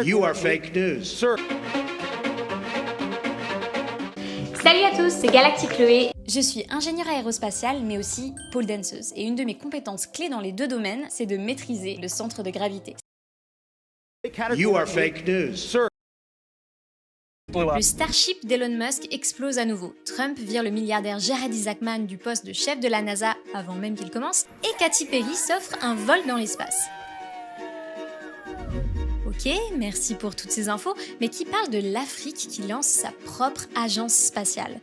You are fake news. Sir. Salut à tous, c'est Galactic Chloé. Je suis ingénieure aérospatiale mais aussi pole danceuse et une de mes compétences clés dans les deux domaines, c'est de maîtriser le centre de gravité. You are fake news. Sir. Le Starship d'Elon Musk explose à nouveau. Trump vire le milliardaire Jared Isaacman du poste de chef de la NASA avant même qu'il commence et Katy Perry s'offre un vol dans l'espace. Ok, merci pour toutes ces infos, mais qui parle de l'Afrique qui lance sa propre agence spatiale?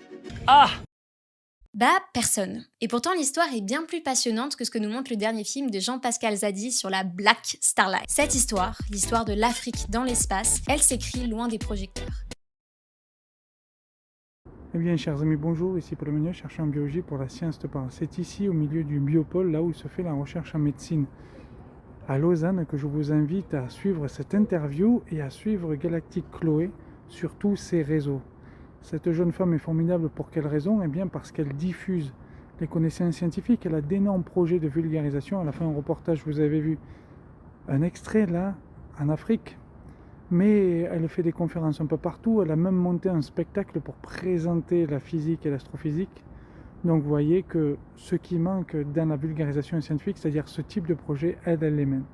Bah, personne. Et pourtant, l'histoire est bien plus passionnante que ce que nous montre le dernier film de Jean-Pascal Zadi sur la Black Starline. Cette histoire, l'histoire de l'Afrique dans l'espace, elle s'écrit loin des projecteurs. Eh bien, chers amis, bonjour, ici Paul Emmanuel, chercheur en biologie pour la science te parle. C'est ici, au milieu du biopôle, là où se fait la recherche en médecine, à Lausanne, que je vous invite à suivre cette interview et à suivre Galactic Chloé sur tous ses réseaux. Cette jeune femme est formidable pour quelle raison? Eh bien, parce qu'elle diffuse les connaissances scientifiques. Elle a d'énormes projets de vulgarisation. À la fin du reportage, vous avez vu un extrait là, en Afrique. Mais elle fait des conférences un peu partout. Elle a même monté un spectacle pour présenter la physique et l'astrophysique. Donc vous voyez que ce qui manque dans la vulgarisation scientifique, c'est-à-dire ce type de projet, elle les mène.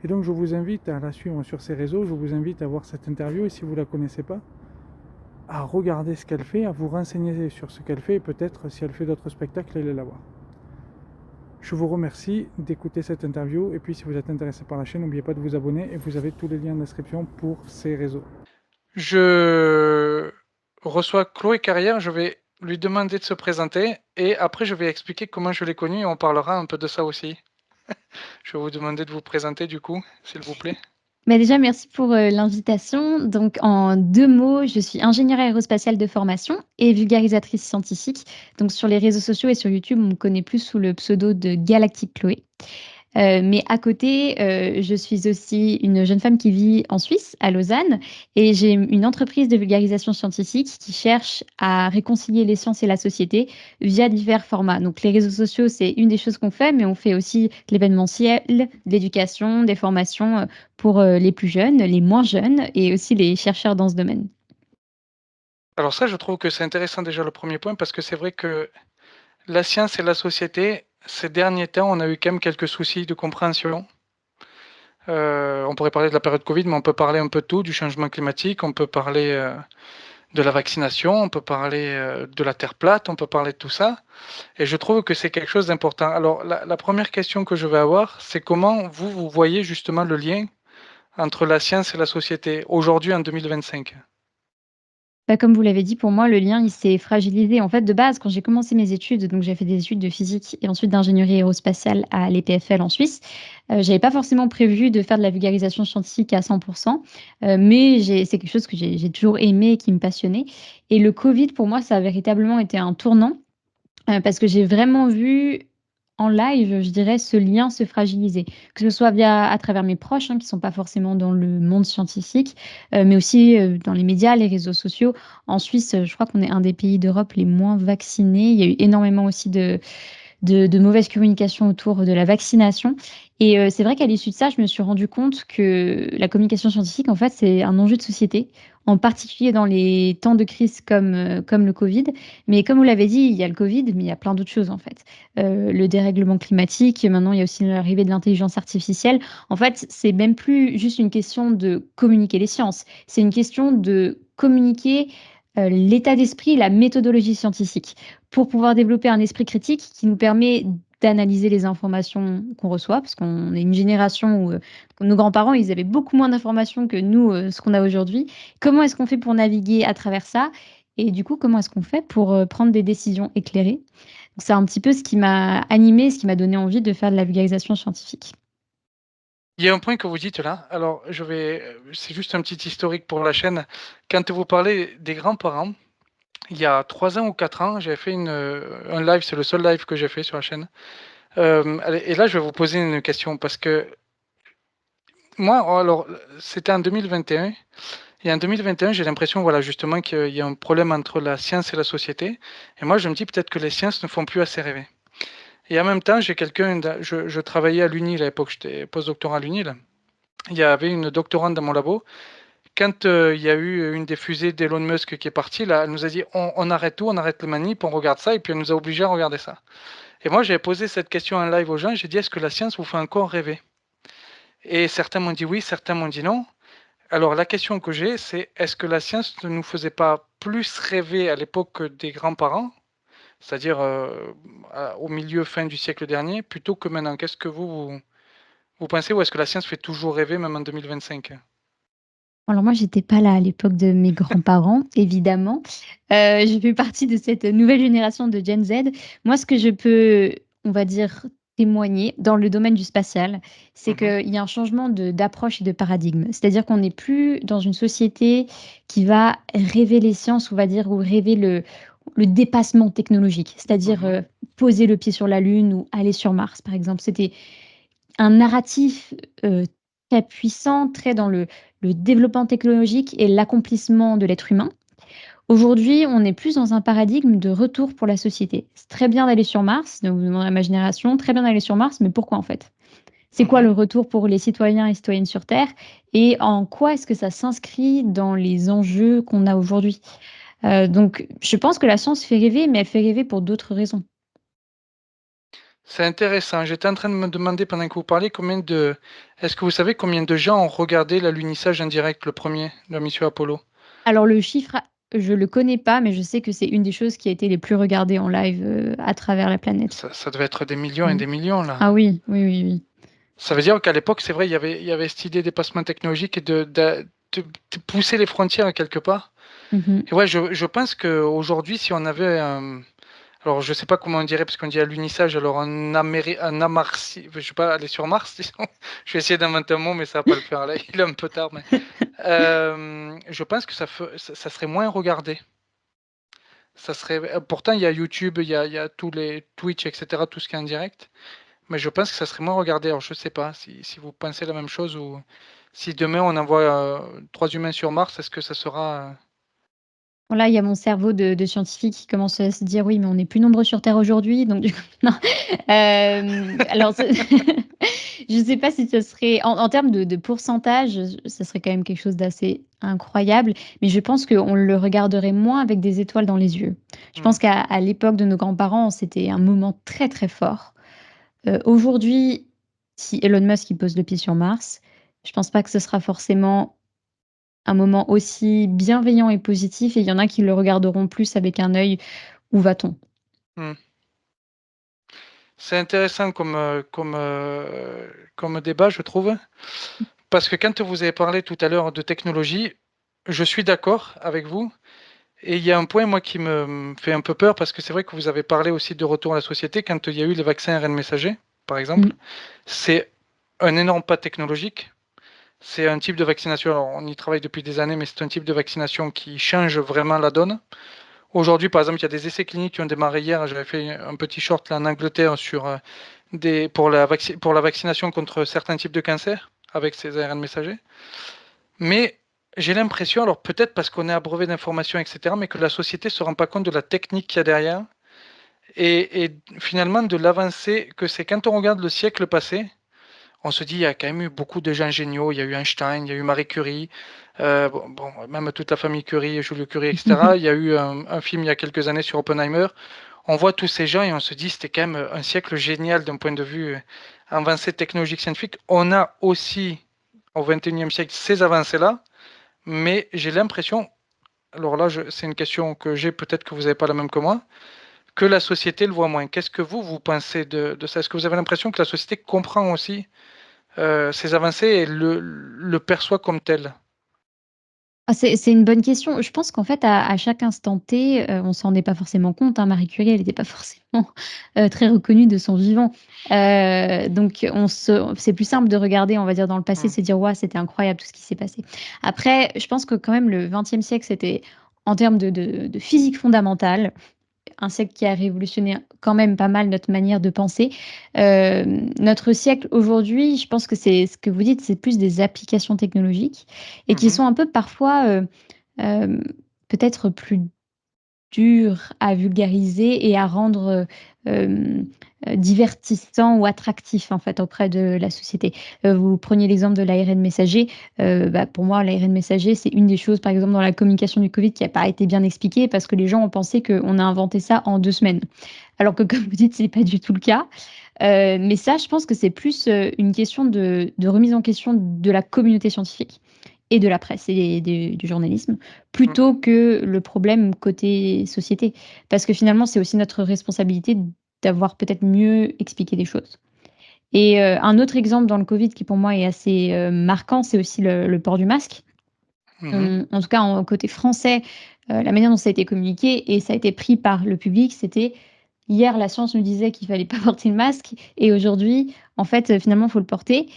Et donc je vous invite à la suivre sur ses réseaux, je vous invite à voir cette interview et si vous ne la connaissez pas, à regarder ce qu'elle fait, à vous renseigner sur ce qu'elle fait et peut-être si elle fait d'autres spectacles, allez la voir. Je vous remercie d'écouter cette interview et puis si vous êtes intéressé par la chaîne, n'oubliez pas de vous abonner et vous avez tous les liens en description pour ces réseaux. Je reçois Chloé Carrière, je vais lui demander de se présenter et après je vais expliquer comment je l'ai connue et on parlera un peu de ça aussi. Je vais vous demander de vous présenter du coup, s'il vous plaît. Déjà, merci pour l'invitation. Donc, en 2 mots, je suis ingénieure aérospatiale de formation et vulgarisatrice scientifique. Donc, sur les réseaux sociaux et sur YouTube, on me connaît plus sous le pseudo de Galactic Chloé. Mais à côté, je suis aussi une jeune femme qui vit en Suisse, à Lausanne, et j'ai une entreprise de vulgarisation scientifique qui cherche à réconcilier les sciences et la société via divers formats. Donc les réseaux sociaux, c'est une des choses qu'on fait, mais on fait aussi de l'événementiel, de l'éducation, des formations pour les plus jeunes, les moins jeunes et aussi les chercheurs dans ce domaine. Alors ça, je trouve que c'est intéressant déjà le premier point parce que c'est vrai que la science et la société, ces derniers temps, on a eu quand même quelques soucis de compréhension. On pourrait parler de la période Covid, mais on peut parler un peu de tout, du changement climatique, on peut parler de la vaccination, on peut parler de la Terre plate, on peut parler de tout ça. Et je trouve que c'est quelque chose d'important. Alors la première question que je vais avoir, c'est comment vous voyez justement le lien entre la science et la société aujourd'hui en 2025? Comme vous l'avez dit, pour moi, le lien, il s'est fragilisé. En fait, de base, quand j'ai commencé mes études, donc j'ai fait des études de physique et ensuite d'ingénierie aérospatiale à l'EPFL en Suisse. J'avais pas forcément prévu de faire de la vulgarisation scientifique à 100, mais c'est quelque chose que j'ai toujours aimé et qui me passionnait. Et le Covid, pour moi, ça a véritablement été un tournant, parce que j'ai vraiment vu en live, je dirais, ce lien se fragiliser. Que ce soit à travers mes proches, qui sont pas forcément dans le monde scientifique, mais aussi, dans les médias, les réseaux sociaux. En Suisse, je crois qu'on est un des pays d'Europe les moins vaccinés. Il y a eu énormément aussi de mauvaise communication autour de la vaccination et c'est vrai qu'à l'issue de ça, je me suis rendu compte que la communication scientifique, en fait, c'est un enjeu de société, en particulier dans les temps de crise comme le Covid. Mais comme vous l'avez dit, il y a le Covid, mais il y a plein d'autres choses, en fait. Le dérèglement climatique, maintenant, il y a aussi l'arrivée de l'intelligence artificielle. En fait, c'est même plus juste une question de communiquer les sciences, c'est une question de communiquer, l'état d'esprit, la méthodologie scientifique pour pouvoir développer un esprit critique qui nous permet d'analyser les informations qu'on reçoit, parce qu'on est une génération où nos grands-parents, ils avaient beaucoup moins d'informations que nous, ce qu'on a aujourd'hui. Comment est-ce qu'on fait pour naviguer à travers ça? Et du coup, comment est-ce qu'on fait pour prendre des décisions éclairées? Donc, c'est un petit peu ce qui m'a animée, ce qui m'a donné envie de faire de la vulgarisation scientifique. Il y a un point que vous dites là, alors c'est juste un petit historique pour la chaîne. Quand vous parlez des grands-parents, il y a 3 ans ou 4 ans, j'avais fait un live, c'est le seul live que j'ai fait sur la chaîne. Et là, je vais vous poser une question parce que moi, alors, c'était en 2021. Et en 2021, j'ai l'impression, voilà, justement, qu'il y a un problème entre la science et la société. Et moi, je me dis peut-être que les sciences ne font plus assez rêver. Et en même temps, je travaillais à l'UNIL à l'époque, j'étais postdoctorat à l'UNIL. Il y avait une doctorante dans mon labo quand il y a eu une des fusées d'Elon Musk qui est partie, là, elle nous a dit on arrête tout, on arrête le manip, on regarde ça, et puis elle nous a obligés à regarder ça. Et moi, j'avais posé cette question en live aux gens, j'ai dit est-ce que la science vous fait encore rêver? Et certains m'ont dit oui, certains m'ont dit non. Alors la question que j'ai, c'est est-ce que la science ne nous faisait pas plus rêver à l'époque des grands-parents, c'est-à-dire au milieu, fin du siècle dernier, plutôt que maintenant? Qu'est-ce que vous pensez, ou est-ce que la science fait toujours rêver, même en 2025? Alors moi, j'étais pas là à l'époque de mes grands-parents, évidemment. Je fais partie de cette nouvelle génération de Gen Z. Moi, ce que je peux, on va dire, témoigner dans le domaine du spatial, c'est Mhm. qu'il y a un changement d'approche et de paradigme. C'est-à-dire qu'on n'est plus dans une société qui va rêver les sciences, on va dire, ou rêver le dépassement technologique. C'est-à-dire Mhm. poser le pied sur la Lune ou aller sur Mars, par exemple. C'était un narratif très puissant, très dans le développement technologique et l'accomplissement de l'être humain. Aujourd'hui, on est plus dans un paradigme de retour pour la société. C'est très bien d'aller sur Mars, donc vous demandez à ma génération, très bien d'aller sur Mars, mais pourquoi en fait? C'est quoi Mhm. le retour pour les citoyens et citoyennes sur Terre? Et en quoi est-ce que ça s'inscrit dans les enjeux qu'on a aujourd'hui? Donc, je pense que la science fait rêver, mais elle fait rêver pour d'autres raisons. C'est intéressant. J'étais en train de me demander pendant que vous parliez est-ce que vous savez combien de gens ont regardé l'alunissage en direct, le premier, de la mission Apollo? Alors le chiffre, je le connais pas, mais je sais que c'est une des choses qui a été les plus regardées en live, à travers la planète. Ça devait être des millions et Mmh. des millions, là. Ah oui, oui, oui, oui. Ça veut dire qu'à l'époque, c'est vrai, il y avait cette idée des passements technologiques et de pousser les frontières quelque part. Mmh. Et ouais, je pense qu'aujourd'hui, si on avait alors je sais pas comment on dirait, parce qu'on dit alunissage, alors un amarci, je sais pas, aller sur Mars, disons. Je vais essayer d'inventer un mot, mais ça va pas le faire là, il est un peu tard, mais je pense que ça serait moins regardé. Ça serait, pourtant, il y a YouTube, il y a tous les Twitch, etc., tout ce qui est en direct. Mais je pense que ça serait moins regardé. Alors, je sais pas si vous pensez la même chose, ou si demain on envoie 3 humains sur Mars, est-ce que ça sera. Voilà, il y a mon cerveau de scientifique qui commence à se dire: «Oui, mais on est plus nombreux sur terre aujourd'hui», donc du coup non. Alors ce je sais pas si ce serait en termes de pourcentage, ça serait quand même quelque chose d'assez incroyable, mais je pense qu'on le regarderait moins avec des étoiles dans les yeux. Je Hmm. pense qu'à l'époque de nos grands-parents, c'était un moment très, très fort. Aujourd'hui, si Elon Musk, il pose le pied sur Mars, je pense pas que ce sera forcément un moment aussi bienveillant et positif, et il y en a qui le regarderont plus avec un œil: «Où va-t-on?» Hmm. C'est intéressant comme débat, je trouve. Parce que quand vous avez parlé tout à l'heure de technologie, je suis d'accord avec vous. Et il y a un point, moi, qui me fait un peu peur, parce que c'est vrai que vous avez parlé aussi de retour à la société quand il y a eu les vaccins ARN messager, par exemple. Mmh. C'est un énorme pas technologique. C'est un type de vaccination, alors on y travaille depuis des années, mais c'est un type de vaccination qui change vraiment la donne. Aujourd'hui, par exemple, il y a des essais cliniques qui ont démarré hier. J'avais fait un petit short là en Angleterre sur pour la vaccination contre certains types de cancers avec ces ARN messagers. Mais j'ai l'impression, alors peut-être parce qu'on est abreuvé d'informations, etc., mais que la société ne se rend pas compte de la technique qu'il y a derrière, et finalement de l'avancée que c'est. Quand on regarde le siècle passé, on se dit il y a quand même eu beaucoup de gens géniaux. Il y a eu Einstein, il y a eu Marie Curie, bon, même toute la famille Curie, Jules Curie, etc. Il y a eu un film il y a quelques années sur Oppenheimer. On voit tous ces gens et on se dit c'était quand même un siècle génial d'un point de vue avancée technologique scientifique. On a aussi au XXIe siècle ces avancées-là, mais j'ai l'impression, alors là c'est une question que j'ai, peut-être que vous n'avez pas la même que moi, que la société le voit moins. Qu'est-ce que vous pensez de ça? Est-ce que vous avez l'impression que la société comprend aussi ces avancées et le perçoit comme tel? Ah, c'est une bonne question. Je pense qu'en fait, à chaque instant T, on s'en est pas forcément compte, hein. Marie Curie, elle était pas forcément, très reconnue de son vivant. Donc c'est plus simple de regarder, on va dire, dans le passé, Hmm. de se dire: «Waouh, c'était incroyable tout ce qui s'est passé». Après, je pense que quand même le 20e siècle, c'était en termes de physique fondamentale, un siècle qui a révolutionné quand même pas mal notre manière de penser. Notre siècle aujourd'hui, je pense que c'est ce que vous dites, c'est plus des applications technologiques et qui Mhm. sont un peu parfois, peut-être plus dures à vulgariser et à rendre, divertissant ou attractif en fait auprès de la société. Vous preniez l'exemple de l'ARN messager. Pour moi, l'ARN messager, c'est une des choses, par exemple, dans la communication du Covid qui n'a pas été bien expliquée parce que les gens ont pensé qu'on a inventé ça en 2 semaines. Alors que comme vous dites, c'est pas du tout le cas. Mais ça, je pense que c'est plus, une question de remise en question de la communauté scientifique et de la presse et du journalisme, plutôt que le problème côté société. Parce que finalement, c'est aussi notre responsabilité d'avoir peut-être mieux expliqué les choses. Et un autre exemple dans le Covid qui pour moi est assez, marquant, c'est aussi le port du masque. En tout cas, côté français, la manière dont ça a été communiqué et ça a été pris par le public, c'était: hier, la science nous disait qu'il fallait pas porter le masque et aujourd'hui, en fait, finalement, il faut le porter.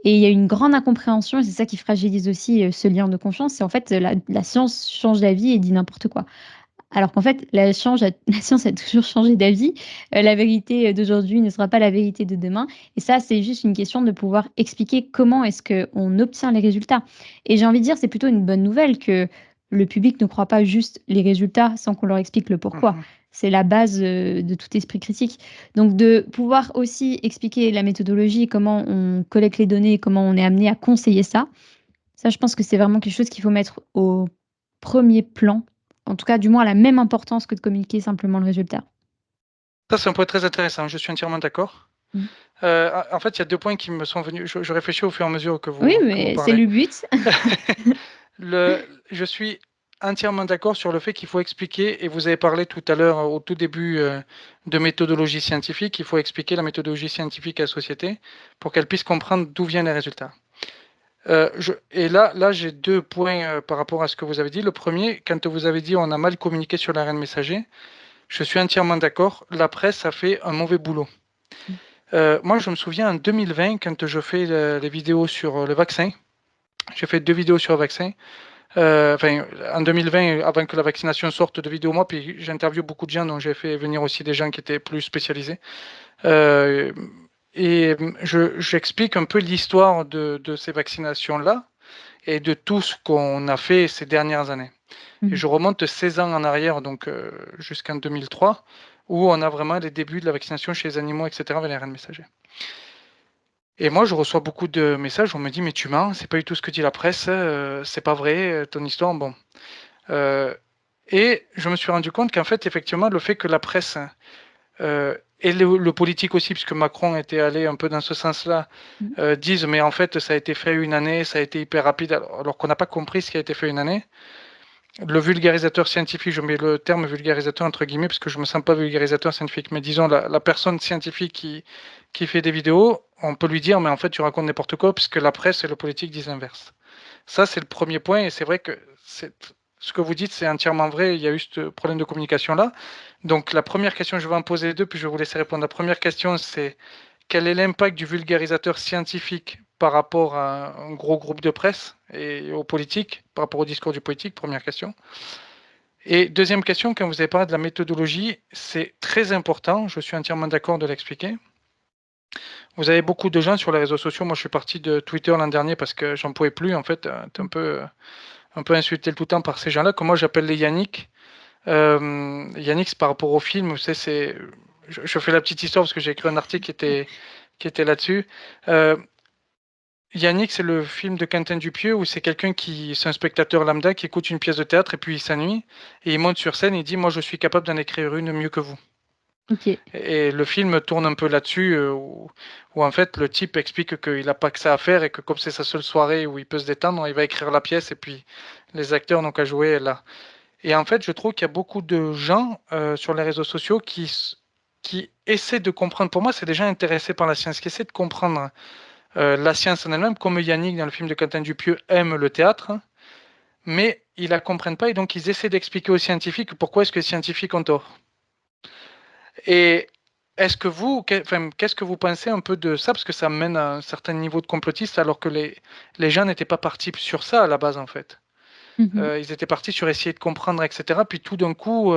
Et il y a une grande incompréhension et c'est ça qui fragilise aussi, ce lien de confiance. C'est en fait, la science change d'avis et dit n'importe quoi. Alors qu'en fait, la science a toujours changé d'avis. La vérité, d'aujourd'hui ne sera pas la vérité de demain et ça, c'est juste une question de pouvoir expliquer comment est-ce qu'on obtient les résultats. Et j'ai envie de dire, c'est plutôt une bonne nouvelle que le public ne croit pas juste les résultats sans qu'on leur explique le pourquoi. C'est la base, de tout esprit critique. Donc de pouvoir aussi expliquer la méthodologie, comment on collecte les données, comment on est amené à conseiller ça, ça je pense que c'est vraiment quelque chose qu'il faut mettre au premier plan, en tout cas du moins à la même importance que de communiquer simplement le résultat. Ça, c'est un point très intéressant, je suis entièrement d'accord. Mmh. En fait, il y a 2 points qui me sont venus. Je réfléchis au fur et à mesure que Oui, vous mais c'est parlez. le but. Je suis entièrement d'accord sur le fait qu'il faut expliquer, et vous avez parlé tout à l'heure, au tout début, de méthodologie scientifique. Il faut expliquer la méthodologie scientifique à la société pour qu'elle puisse comprendre d'où viennent les résultats. Et là, j'ai 2 points par rapport à ce que vous avez dit. Le premier, quand vous avez dit on a mal communiqué sur l'ARN messager, je suis entièrement d'accord. La presse a fait un mauvais boulot. Moi, je me souviens en 2020, quand je fais les vidéos sur le vaccin, j'ai fait 2 vidéos sur le vaccin. En 2020, avant que la vaccination sorte, de vidéos moi, puis j'interviewe beaucoup de gens, donc j'ai fait venir aussi des gens qui étaient plus spécialisés. Et j'explique un peu l'histoire de ces vaccinations-là et de tout ce qu'on a fait ces dernières années. Et je remonte 16 ans en arrière, donc jusqu'en 2003, où on a vraiment les débuts de la vaccination chez les animaux, etc., avec les ARN messagers. Et moi, je reçois beaucoup de messages, on me dit, mais tu mens, c'est pas du tout ce que dit la presse, c'est pas vrai, ton histoire, bon. Et je me suis rendu compte qu'en fait, effectivement, le fait que la presse et le politique aussi, puisque Macron était allé un peu dans ce sens-là, disent, mais en fait, ça a été fait une année, ça a été hyper rapide, alors qu'on n'a pas compris ce qui a été fait une année. Le vulgarisateur scientifique, je mets le terme vulgarisateur entre guillemets, parce que je me sens pas vulgarisateur scientifique, mais disons la personne scientifique qui fait des vidéos, on peut lui dire, mais en fait, tu racontes n'importe quoi, puisque la presse et le politique disent l'inverse. Ça, c'est le premier point, et c'est vrai que ce que vous dites, c'est entièrement vrai, il y a eu ce problème de communication-là. Donc, la première question, je vais en poser 2, puis je vais vous laisser répondre. La première question, c'est quel est l'impact du vulgarisateur scientifique par rapport à un gros groupe de presse et aux politiques, par rapport au discours du politique, première question. Et deuxième question, quand vous avez parlé de la méthodologie, c'est très important, je suis entièrement d'accord de l'expliquer. Vous avez beaucoup de gens sur les réseaux sociaux, moi je suis parti de Twitter l'an dernier parce que j'en pouvais plus, en fait, t'es un peu insulté tout le temps par ces gens-là, que moi j'appelle les Yannick. Yannick, c'est par rapport au film, vous savez, je fais la petite histoire parce que j'ai écrit un article qui était là-dessus. Yannick, c'est le film de Quentin Dupieux où c'est c'est un spectateur lambda qui écoute une pièce de théâtre et puis il s'ennuie et il monte sur scène et il dit moi je suis capable d'en écrire une mieux que vous. Ok. Et le film tourne un peu là-dessus où en fait le type explique qu'il n'a pas que ça à faire et que comme c'est sa seule soirée où il peut se détendre, il va écrire la pièce et puis les acteurs n'ont qu'à jouer là. Et en fait, je trouve qu'il y a beaucoup de gens sur les réseaux sociaux qui essaient de comprendre. Pour moi, c'est des gens intéressés par la science, qui essaient de comprendre la science en elle-même, comme Yannick dans le film de Quentin Dupieux aime le théâtre, mais ils la comprennent pas et donc ils essaient d'expliquer aux scientifiques pourquoi est-ce que les scientifiques ont tort. Et qu'est-ce que vous pensez un peu de ça, parce que ça mène à un certain niveau de complotiste alors que les gens n'étaient pas partis sur ça à la base en fait. Ils étaient partis sur essayer de comprendre, etc. Puis tout d'un coup,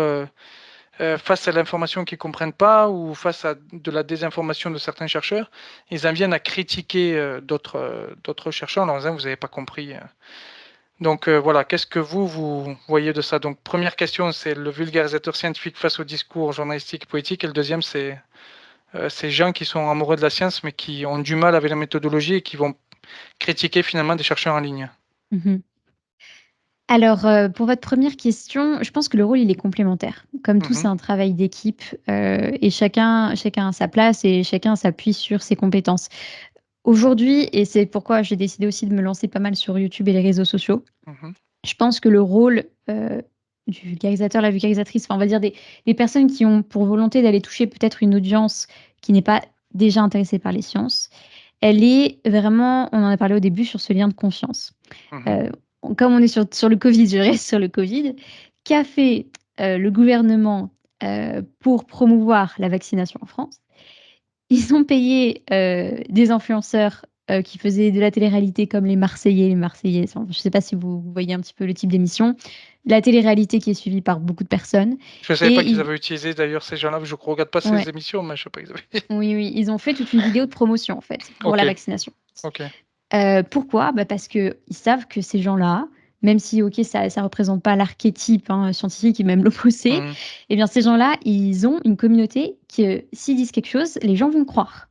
face à l'information qu'ils ne comprennent pas ou face à de la désinformation de certains chercheurs, ils en viennent à critiquer d'autres chercheurs en leur disant vous n'avez pas compris. Donc voilà, qu'est-ce que vous voyez de ça? Donc première question, c'est le vulgarisateur scientifique face au discours journalistique et politique, et le deuxième, c'est ces gens qui sont amoureux de la science, mais qui ont du mal avec la méthodologie et qui vont critiquer finalement des chercheurs en ligne. Mmh. Alors, pour votre première question, je pense que le rôle, il est complémentaire. Comme tout, c'est Mhm, un travail d'équipe, et chacun a sa place et chacun s'appuie sur ses compétences. Aujourd'hui, et c'est pourquoi j'ai décidé aussi de me lancer pas mal sur YouTube et les réseaux sociaux, mhm, je pense que le rôle, du vulgarisateur, la vulgarisatrice, enfin, on va dire des personnes qui ont pour volonté d'aller toucher peut-être une audience qui n'est pas déjà intéressée par les sciences, elle est vraiment, on en a parlé au début, sur ce lien de confiance. mhm. Heu, Comme on est sur le covid, je reste sur le covid. Qu'a fait, le gouvernement, pour promouvoir la vaccination en France? Ils ont payé, des influenceurs, qui faisaient de la télé-réalité comme les Marseillais, les Marseillaises, enfin, je ne sais pas si vous voyez un petit peu le type d'émission. La télé-réalité qui est suivie par beaucoup de personnes Je ne savais et pas qu'ils ils avaient utilisé d'ailleurs ces gens-là, je ne regarde pas ouais, ces émissions, mais je ne sais pas qu'ils avaient. oui, oui, ils ont fait toute une vidéo de promotion, en fait, pour Ok, la vaccination. ok. Pourquoi? Bah, parce qu'ils savent que ces gens-là, même si OK, ça représente pas l'archétype, hein, scientifique et même l'opposé, Mhm, eh bien ces gens-là, ils ont une communauté que s'ils disent quelque chose, les gens vont croire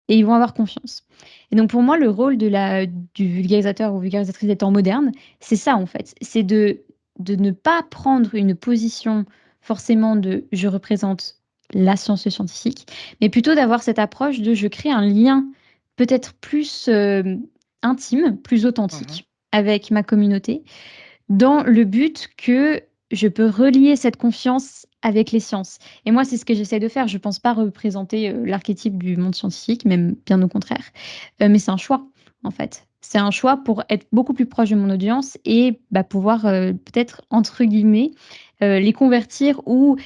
et ils vont avoir confiance. Et donc pour moi, le rôle du vulgarisateur ou vulgarisatrice des temps modernes, c'est ça en fait. C'est de ne pas prendre une position forcément de «je représente la science scientifique», mais plutôt d'avoir cette approche de «je crée un lien peut-être plus, intime, plus mhm. authentique avec ma communauté», dans le but que je peux relier cette confiance avec les sciences. Et moi, c'est ce que j'essaie de faire. Je pense pas représenter, l'archétype du monde scientifique, même bien au contraire. Mais c'est un choix, en fait. C'est un choix pour être beaucoup plus proche de mon audience et bah, pouvoir, peut-être, entre guillemets, les convertir ou,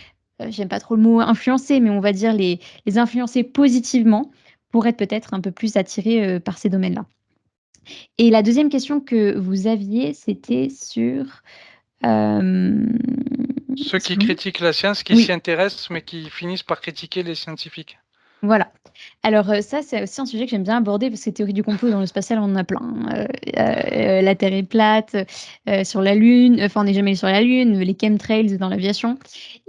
j'aime pas trop le mot influencer, mais on va dire les influencer positivement pour être peut-être un peu plus attirés, par ces domaines-là. Et la deuxième question que vous aviez, c'était sur, Hem, Ceux qui excuse-moi? critiquent la science, qui s'y Oui, intéressent, mais qui finissent par critiquer les scientifiques. voilà. Alors, ça, c'est aussi un sujet que j'aime bien aborder parce que théorie du complot dans le spatial, on en a plein, hein, la Terre est plate, sur la Lune, enfin, on n'est jamais allé sur la Lune, les chemtrails dans l'aviation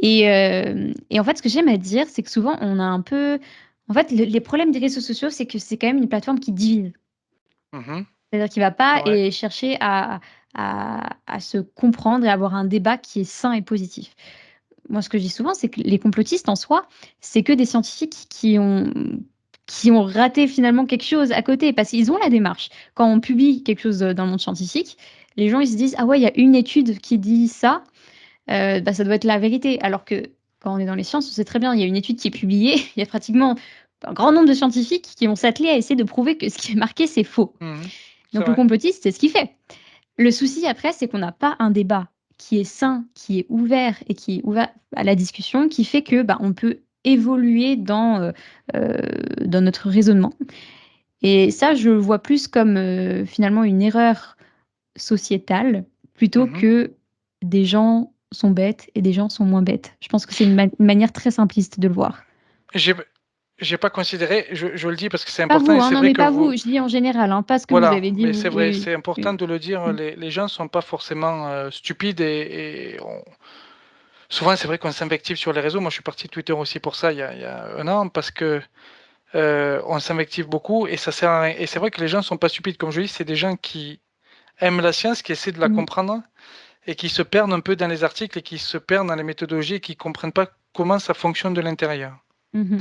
et en fait, ce que j'aime à dire, c'est que souvent, on a un peu en fait, les problèmes des réseaux sociaux, c'est que c'est quand même une plateforme qui divise. Mhm, C'est-à-dire qu'il va c'est pas vrai. chercher à se comprendre et avoir un débat qui est sain et positif. Moi, ce que je dis souvent, c'est que les complotistes, en soi, c'est que des scientifiques qui ont raté finalement quelque chose à côté, parce qu'ils ont la démarche. Quand on publie quelque chose, dans le monde scientifique, les gens, ils se disent: «Ah ouais, il y a une étude qui dit ça, bah, ça doit être la vérité». Alors que quand on est dans les sciences, on sait très bien, il y a une étude qui est publiée, il y a pratiquement un grand nombre de scientifiques qui vont s'atteler à essayer de prouver que ce qui est marqué, c'est faux. Mhm, c'est Donc le vrai. complotiste, c'est ce qu'il fait. Le souci après, c'est qu'on n'a pas un débat qui est sain, qui est ouvert et qui est ouvert à la discussion, qui fait que, bah, on peut évoluer heu, dans notre raisonnement et ça, je le vois plus comme, finalement une erreur sociétale plutôt Mhm. que des gens sont bêtes et des gens sont moins bêtes. Je pense que c'est une manière très simpliste de le voir. J'ai j'ai pas considéré, je le dis parce que c'est Pas important vous, et hein, c'est non, vrai mais que pas vous vous, je dis en général, hein, pas ce que vous voilà, avez dit mais vous. c'est Oui, vrai, oui. c'est important Oui. de le dire, Mmh. les gens sont pas forcément, stupides et on souvent c'est vrai qu'on s'invective sur les réseaux. Moi, je suis parti de Twitter aussi pour ça il y a 1 an parce que, on s'invective beaucoup et ça sert à rien et c'est vrai que les gens sont pas stupides. Comme je dis, c'est des gens qui aiment la science, qui essaient de la Mmh. comprendre et qui se perdent un peu dans les articles et qui se perdent dans les méthodologies et qui comprennent pas comment ça fonctionne de l'intérieur. Mmh.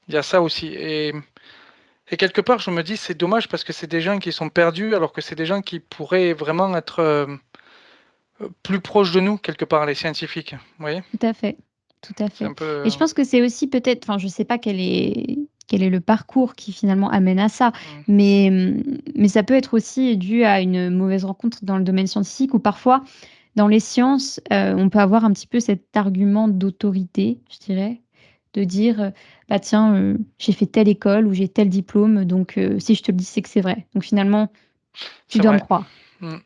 Il y a ça aussi et quelque part, je me dis: «C'est dommage» parce que c'est des gens qui sont perdus alors que c'est des gens qui pourraient vraiment être, plus proches de nous quelque part, les scientifiques. Vous voyez? Tout à fait, tout à C'est fait un peu, et je pense que c'est aussi peut-être enfin, je sais pas quel est le parcours qui finalement amène à ça, mmh, mais ça peut être aussi dû à une mauvaise rencontre dans le domaine scientifique ou parfois dans les sciences, on peut avoir un petit peu cet argument d'autorité, je dirais, de dire, «Bah, tiens, j'ai fait telle école ou j'ai tel diplôme donc si je te le dis, c'est que c'est vrai. Donc finalement, tu c'est dois me vrai. croire». Mmh.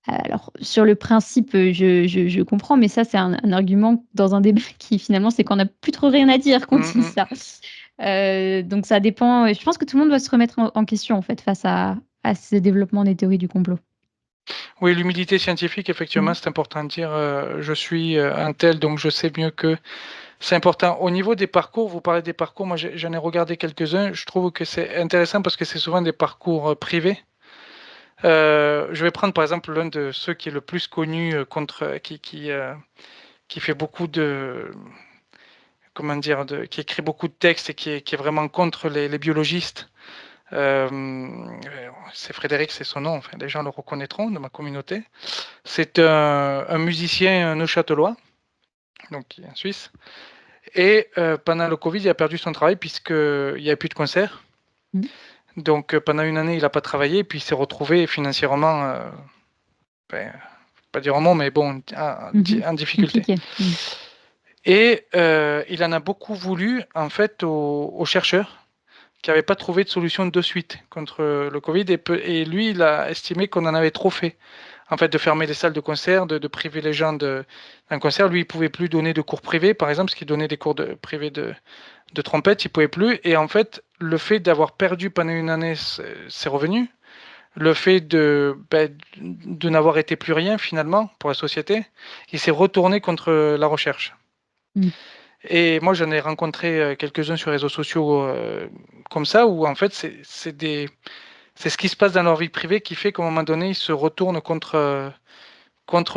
Alors, sur le principe, je comprends, mais ça, c'est un argument dans un débat qui finalement, c'est qu'on n'a plus trop rien à dire qu'on Mmh dit mh. ça. Donc ça dépend et je pense que tout le monde doit se remettre en question, en fait, face à ce développement des théories du complot. Oui, l'humilité scientifique, effectivement, Mmh. c'est important de dire, je suis, un tel, donc je sais mieux que c'est important. Au niveau des parcours, vous parlez des parcours, moi j'en ai regardé quelques-uns. Je trouve que c'est intéressant parce que c'est souvent des parcours, privés. Je vais prendre par exemple l'un de ceux qui est le plus connu, contre qui fait beaucoup de comment dire? Qui écrit beaucoup de textes et qui est vraiment contre les biologistes. C'est Frédéric, c'est son nom, enfin les gens le reconnaîtront de ma communauté. C'est un musicien neuchâtelois, donc qui est en Suisse et pendant le covid, il a perdu son travail puisqu'il y a plus de concerts. Mmh. Donc pendant une année, il a pas travaillé et puis il s'est retrouvé financièrement, ben, pas dire un mot, mais bon, Mmh. en difficulté Compliqué. Mmh. et il en a beaucoup voulu, en fait, aux chercheurs qui n'avaient pas trouvé de solution de suite contre le covid et lui, il a estimé qu'on en avait trop fait. En fait, de fermer les salles de concert, de priver les gens d'un concert. Lui, il pouvait plus donner de cours privés, par exemple, parce qu'il donnait des cours privés de trompette, il pouvait plus. Et en fait, le fait d'avoir perdu pendant une année ses revenus, le fait de n'avoir été plus rien finalement pour la société, il s'est retourné contre la recherche. Mmh. Et moi, j'en ai rencontré quelques-uns sur les réseaux sociaux comme ça, où en fait, c'est ce qui se passe dans leur vie privée qui fait qu'à un moment donné, ils se retournent contre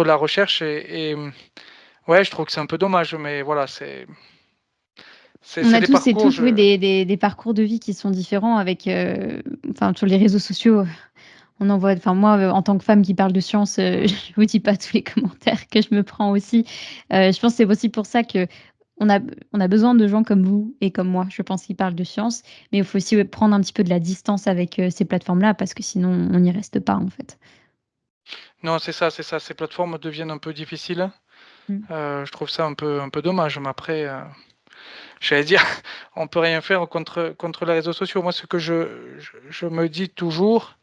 la recherche. Ouais, je trouve que c'est un peu dommage, mais voilà, On c'est a des tous et parcours. toutes, oui, des parcours de vie qui sont différents avec, enfin, sur les réseaux sociaux, on en voit enfin, moi, en tant que femme qui parle de science, je vous dis pas tous les commentaires que je me prends aussi. Je pense que c'est aussi pour ça qu'on a on a besoin de gens comme vous et comme moi, je pense, qui parlent de science, mais il faut aussi, ouais, prendre un petit peu de la distance avec, ces plateformes-là parce que sinon on n'y reste pas, en fait. Non, c'est ça, c'est ça. Ces plateformes deviennent un peu difficiles. Mmh. Je trouve ça un peu dommage, mais après, j'allais dire, on peut rien faire contre les réseaux sociaux. Moi, ce que je me dis toujours,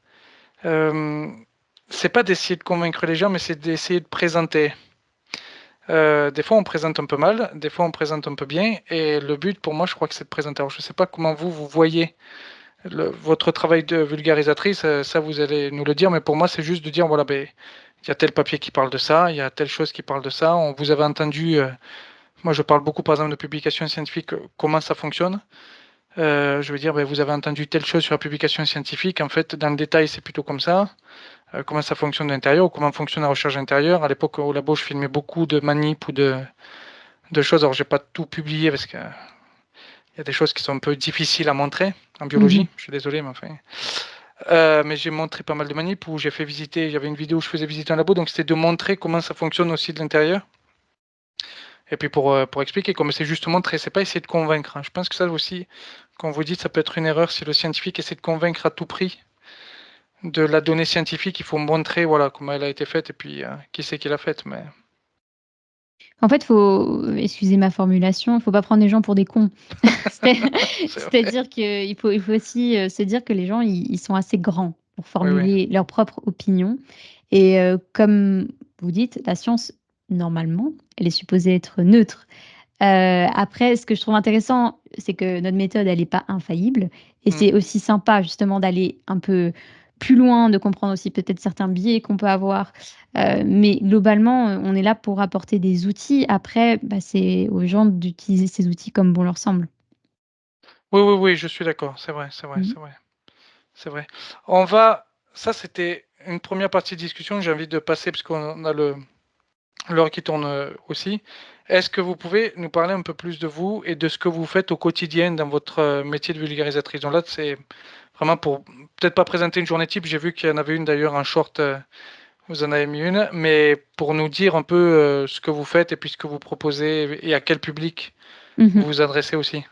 c'est pas d'essayer de convaincre les gens, mais c'est d'essayer de présenter. Des fois, on présente un peu mal, des fois, on présente un peu bien, et le but pour moi, je crois que c'est de présenter. Alors, je sais pas comment vous voyez votre travail de vulgarisatrice, ça vous allez nous le dire, mais pour moi, c'est juste de dire, voilà, ben, il y a tel papier qui parle de ça, il y a telle chose qui parle de ça. On vous avez entendu, moi je parle beaucoup par exemple de publications scientifiques, comment ça fonctionne. Je veux dire, ben, vous avez entendu telle chose sur la publication scientifique, en fait, dans le détail, c'est plutôt comme ça. Comment ça fonctionne de l'intérieur, ou comment fonctionne la recherche intérieure. À l'époque, au labo, je filmais beaucoup de manip ou de choses. Alors, j'ai pas tout publié parce que il y a des choses qui sont un peu difficiles à montrer en Mmh. biologie. Je suis désolé, mais enfin. Mais j'ai montré pas mal de manip où j'ai fait visiter. Il y avait une vidéo où je faisais visiter un labo, donc c'était de montrer comment ça fonctionne aussi de l'intérieur. Et puis pour expliquer, comme c'est juste montrer, c'est pas essayer de convaincre, hein. Je pense que ça aussi, quand vous dites, ça peut être une erreur si le scientifique essaie de convaincre à tout prix de la donnée scientifique. Il faut montrer, voilà, comment elle a été faite et puis qui c'est qui l'a faite. Mais En fait, faut excusez ma formulation, il faut pas prendre les gens pour des cons. C'est c'est vrai. c'est-à-dire qu'il faut aussi, se dire que les gens, ils sont assez grands pour Oui, oui. formuler leur propre opinion et comme vous dites, la science, normalement, elle est supposée être neutre. Après, ce que je trouve intéressant, c'est que notre méthode, elle est pas infaillible et Mm. c'est aussi sympa justement d'aller un peu plus loin, de comprendre aussi peut-être certains biais qu'on peut avoir. Mais globalement, on est là pour apporter des outils. Après, bah, c'est aux gens d'utiliser ces outils comme bon leur semble. Oui, oui, oui, je suis d'accord. C'est vrai, c'est vrai, Mmh. c'est vrai, c'est vrai. On va. Ça, c'était une première partie de discussion. J'ai envie de passer parce qu'on a l'heure qui tourne aussi. Est-ce que vous pouvez nous parler un peu plus de vous et de ce que vous faites au quotidien dans votre métier de vulgarisatrice? Donc là, c'est vraiment pour peut-être pas présenter une journée type. J'ai vu qu'il y en avait une d'ailleurs en short. Vous en avez mis une, mais pour nous dire un peu ce que vous faites et puis ce que vous proposez et à quel public vous Mmh. vous adressez aussi.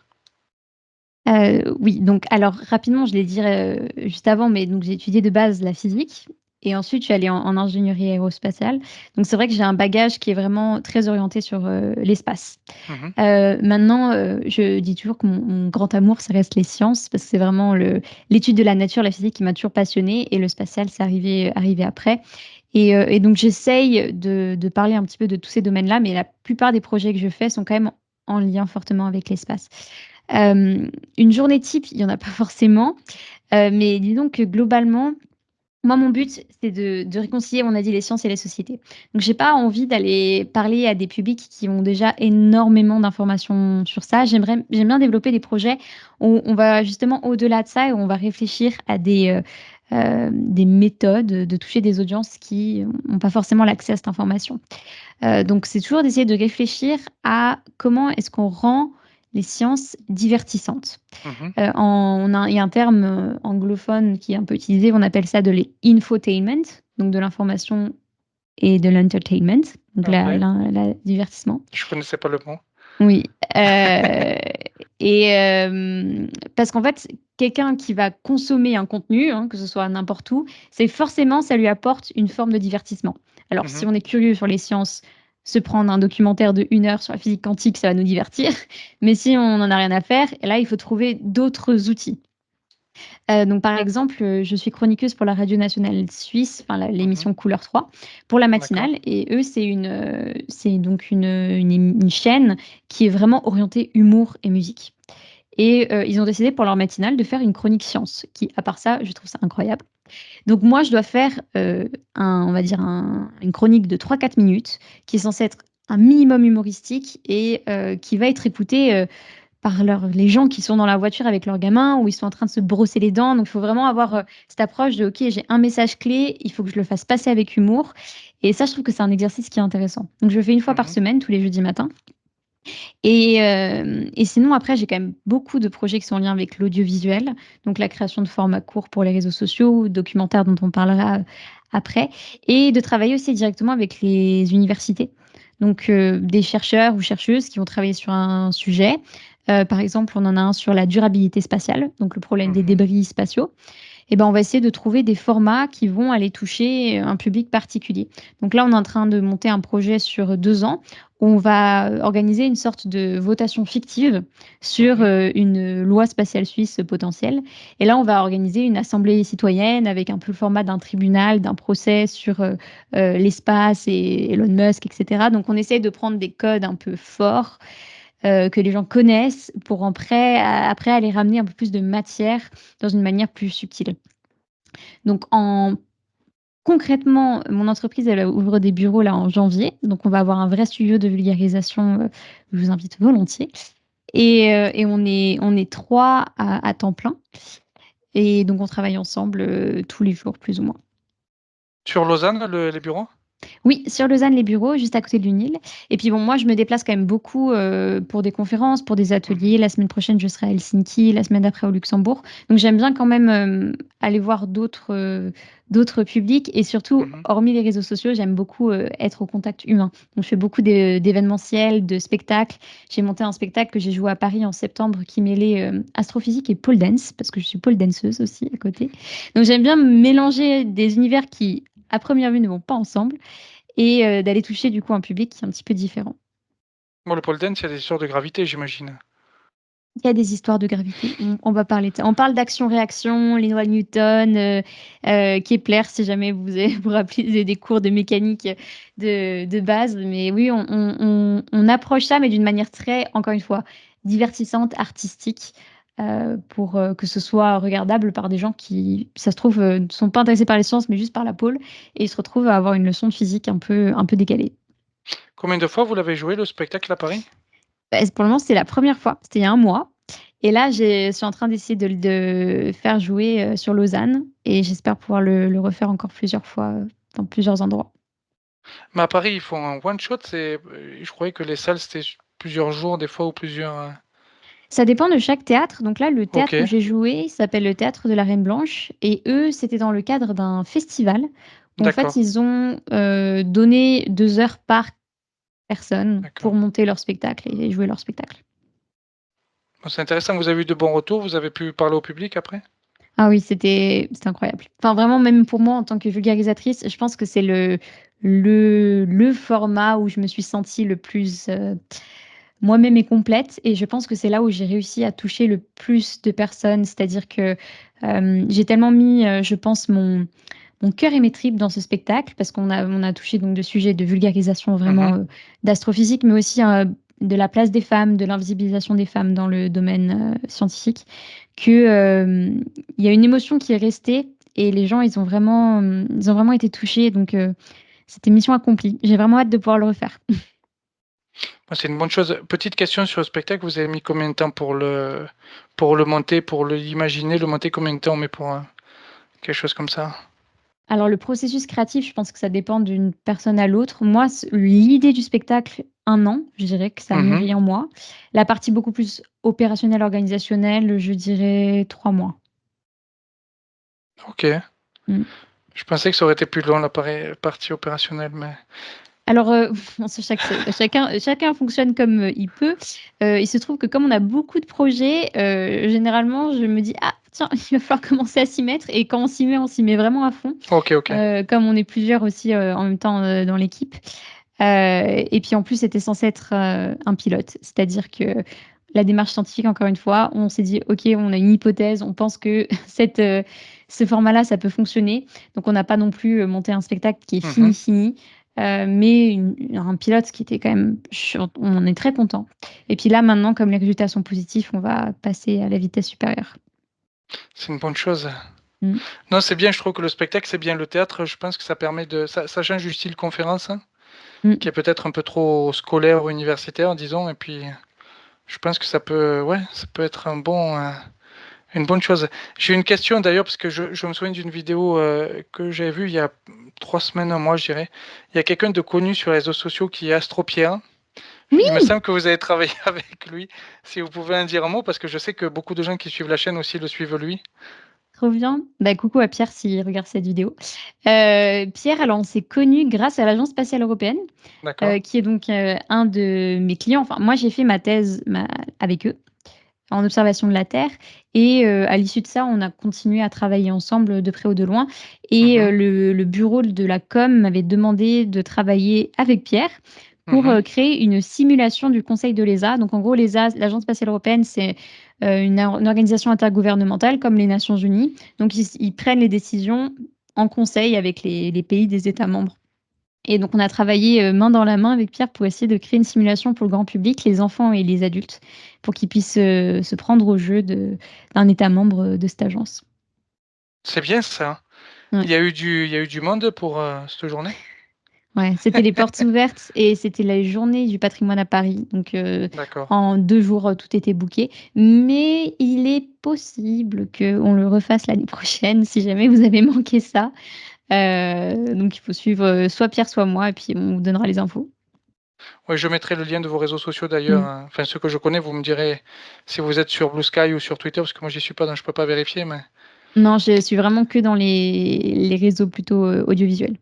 Oui, donc alors rapidement, je l'ai dit, juste avant, mais donc j'ai étudié de base la physique et ensuite je suis allée en ingénierie aérospatiale. Donc c'est vrai que j'ai un bagage qui est vraiment très orienté sur, l'espace. Mhm. Maintenant, je dis toujours que mon grand amour, ça reste les sciences parce que c'est vraiment l'étude de la nature, la physique qui m'a toujours passionnée et le spatial, c'est arrivé après et donc j'essaye de parler un petit peu de tous ces domaines-là, mais la plupart des projets que je fais sont quand même en lien fortement avec l'espace. Une journée type, il y en a pas forcément, mais disons que globalement, Moi, mon but, c'est de réconcilier, on a dit, les sciences et les sociétés. Donc, j'ai pas envie d'aller parler à des publics qui ont déjà énormément d'informations sur ça. J'aime bien développer des projets où on va justement au-delà de ça et où on va réfléchir à des méthodes de toucher des audiences qui n'ont pas forcément l'accès à cette information. Donc, c'est toujours d'essayer de réfléchir à comment est-ce qu'on rend les sciences divertissantes. Mhm. Il y a un terme anglophone qui est un peu utilisé, on appelle ça de l'infotainment, donc de l'information et de l'entertainment, donc Ok. la divertissement. Je connaissais pas le mot. Oui. Et parce qu'en fait, quelqu'un qui va consommer un contenu, hein, que ce soit n'importe où, c'est forcément, ça lui apporte une forme de divertissement. Alors, si Mhm. on est curieux sur les sciences, se prendre un documentaire de 1 heure sur la physique quantique, ça va nous divertir. Mais si on n'en a rien à faire, là, il faut trouver d'autres outils. Donc par exemple, je suis chroniqueuse pour la radio nationale suisse, enfin Mhm. l'émission Couleur 3, pour la D'accord. matinale. Et eux, c'est donc une chaîne qui est vraiment orientée humour et musique. Et ils ont décidé pour leur matinale de faire une chronique science, qui, à part ça, je trouve ça incroyable. Donc moi, je dois faire on va dire une chronique de 3-4 minutes, qui est censée être un minimum humoristique et qui va être écoutée par les gens qui sont dans la voiture avec leurs gamins ou ils sont en train de se brosser les dents. Donc, il faut vraiment avoir cette approche de, OK, j'ai un message clé, il faut que je le fasse passer avec humour. Et ça, je trouve que c'est un exercice qui est intéressant. Donc, je le fais une fois par Mhm. semaine, tous les jeudis matins. Et sinon, après, j'ai quand même beaucoup de projets qui sont en lien avec l'audiovisuel. Donc, la création de formats courts pour les réseaux sociaux, documentaires dont on parlera après. Et de travailler aussi directement avec les universités. Donc, des chercheurs ou chercheuses qui vont travailler sur un sujet. Par exemple, on en a un sur la durabilité spatiale, donc le problème des Mhm. débris spatiaux. Et ben, on va essayer de trouver des formats qui vont aller toucher un public particulier. Donc là, on est en train de monter un projet sur 2 ans où on va organiser une sorte de votation fictive sur Mhm. une loi spatiale suisse potentielle. Et là, on va organiser une assemblée citoyenne avec un peu le format d'un tribunal, d'un procès sur l'espace et Elon Musk, etc. Donc, on essaie de prendre des codes un peu forts que les gens connaissent pour après aller ramener un peu plus de matière dans une manière plus subtile. Donc concrètement, mon entreprise, elle ouvre des bureaux là en janvier, donc on va avoir un vrai studio de vulgarisation, je vous invite volontiers et on est 3 à temps plein et donc on travaille ensemble, tous les jours plus ou moins. Sur Lausanne, les bureaux? Oui, sur Lausanne, les bureaux, juste à côté de l'UNIL. Et puis bon, moi, je me déplace quand même beaucoup pour des conférences, pour des Mhm. ateliers. La semaine prochaine, je serai à Helsinki, la semaine d'après au Luxembourg. Donc j'aime bien quand même aller voir d'autres publics. Et surtout, Mhm. hormis les réseaux sociaux, j'aime beaucoup être au contact humain. Donc je fais beaucoup d'événementiels, de spectacles. J'ai monté un spectacle que j'ai joué à Paris en septembre qui mêlait astrophysique et pole dance, parce que je suis pole danseuse aussi à côté. Donc j'aime bien mélanger des univers qui, à première vue, ne vont pas ensemble et d'aller toucher du coup un public qui est un petit peu différent. Bon, le pole dance, il y a des histoires de gravité, j'imagine. Il y a des histoires de gravité, on va parler de ça. On parle d'action-réaction, les lois de Newton, Kepler, si jamais vous rappelez des cours de mécanique de base. Mais oui, on approche ça, mais d'une manière très, encore une fois, divertissante, artistique, pour que ce soit regardable par des gens qui, ça se trouve, ne sont pas intéressés par les sciences, mais juste par la pole, et ils se retrouvent à avoir une leçon de physique un peu décalée. Combien de fois vous l'avez joué, le spectacle à Paris? Bah, pour le moment, c'était la première fois, c'était il y a un mois. Et là, je suis en train d'essayer de faire jouer sur Lausanne et j'espère pouvoir le refaire encore plusieurs fois dans plusieurs endroits. Mais à Paris, ils font un one shot, je croyais que les salles, c'était plusieurs jours, des fois, ou plusieurs, Ça dépend de chaque théâtre. Donc là, le théâtre où OK, j'ai joué il s'appelle le Théâtre de la Reine Blanche. Et eux, c'était dans le cadre d'un festival où en fait, d'accord, ils ont donné 2 heures par personne pour d'accord. monter leur spectacle et jouer leur spectacle. Bon, c'est intéressant, vous avez eu de bons retours, vous avez pu parler au public après? Ah oui, c'était incroyable. Enfin, vraiment, même pour moi, en tant que vulgarisatrice, je pense que c'est le format où je me suis sentie le plus moi-même et complète. Et je pense que c'est là où j'ai réussi à toucher le plus de personnes. C'est-à-dire que j'ai tellement mis, je pense, mon cœur et mes tripes dans ce spectacle parce on a touché donc de sujets de vulgarisation vraiment Mhm. d'astrophysique, mais aussi de la place des femmes, de l'invisibilisation des femmes dans le domaine scientifique, que il y a une émotion qui est restée et les gens, ils ont vraiment été touchés, donc c'était mission accomplie. J'ai vraiment hâte de pouvoir le refaire. C'est une bonne chose. Petite question sur le spectacle, vous avez mis combien de temps pour le monter, pour l'imaginer, le monter, combien de temps on met pour quelque chose comme ça? Alors le processus créatif, je pense que ça dépend d'une personne à l'autre. Moi, l'idée du spectacle, 1 an, je dirais que ça mûrit en moi. La partie beaucoup plus opérationnelle, organisationnelle, je dirais 3 mois. Ok. Mmh. Je pensais que ça aurait été plus long, la partie opérationnelle, mais Alors, bon, ça chacun fonctionne comme, il peut. Il se trouve que comme on a beaucoup de projets, généralement, je me dis: «Ah tiens, il va falloir commencer à s'y mettre», et quand on s'y met vraiment à fond. ok. Comme on est plusieurs aussi, en même temps, dans l'équipe. Et puis en plus, c'était censé être, un pilote. C'est-à-dire que la démarche scientifique, encore une fois, on s'est dit: «OK, on a une hypothèse, on pense que ce format-là, ça peut fonctionner». Donc on n'a pas non plus, monté un spectacle qui est Mhm. fini, mais un pilote qui était quand même on en est très content. Et puis là, maintenant, comme les résultats sont positifs, on va passer à la vitesse supérieure. C'est une bonne chose. Mmh. Non, c'est bien, je trouve que le spectacle, c'est bien. Le théâtre, je pense que ça permet ça change du style conférence, hein, qui Mmh. est peut-être un peu trop scolaire ou universitaire, disons, et puis je pense que ça peut être une bonne chose. J'ai une question d'ailleurs, parce que je me souviens d'une vidéo que j'avais vue il y a 3 semaines, un mois, je dirais. Il y a quelqu'un de connu sur les réseaux sociaux qui est Astro Pierre. Il me Oui! semble que vous avez travaillé avec lui. Si vous pouvez en dire un mot, parce que je sais que beaucoup de gens qui suivent la chaîne aussi le suivent lui. Trop bien. Bah, coucou à Pierre s'il regarde cette vidéo. Pierre, alors on s'est connus grâce à l'Agence spatiale européenne, D'accord. qui est donc, un de mes clients. Enfin, moi, j'ai fait ma thèse avec eux, en observation de la Terre, et à l'issue de ça, on a continué à travailler ensemble de près ou de loin, et Mhm. le bureau de la com m'avait demandé de travailler avec Pierre pour, Mhm. créer une simulation du Conseil de l'ESA. Donc en gros, l'ESA, l'Agence spatiale européenne, c'est, une organisation intergouvernementale comme les Nations unies. Donc ils prennent les décisions en conseil avec les pays des États membres. Et donc on a travaillé, main dans la main avec Pierre pour essayer de créer une simulation pour le grand public, les enfants et les adultes, pour qu'ils puissent, se prendre au jeu d'un État membre, de cette agence. C'est bien ça. Ouais, Il y a eu du monde pour cette journée? ouais, c'était les portes ouvertes et c'était la journée du patrimoine à Paris. Donc, D'accord. en 2 jours, tout était booké. Mais il est possible qu'on le refasse l'année prochaine si jamais vous avez manqué ça. Donc il faut suivre, soit Pierre, soit moi, et puis on vous donnera les infos. Oui, je mettrai le lien de vos réseaux sociaux d'ailleurs, Mmh. hein. Enfin, ceux que je connais, vous me direz si vous êtes sur Blue Sky ou sur Twitter, parce que moi j'y suis pas, donc je peux pas vérifier, mais Non, je suis vraiment que dans les réseaux plutôt, audiovisuels.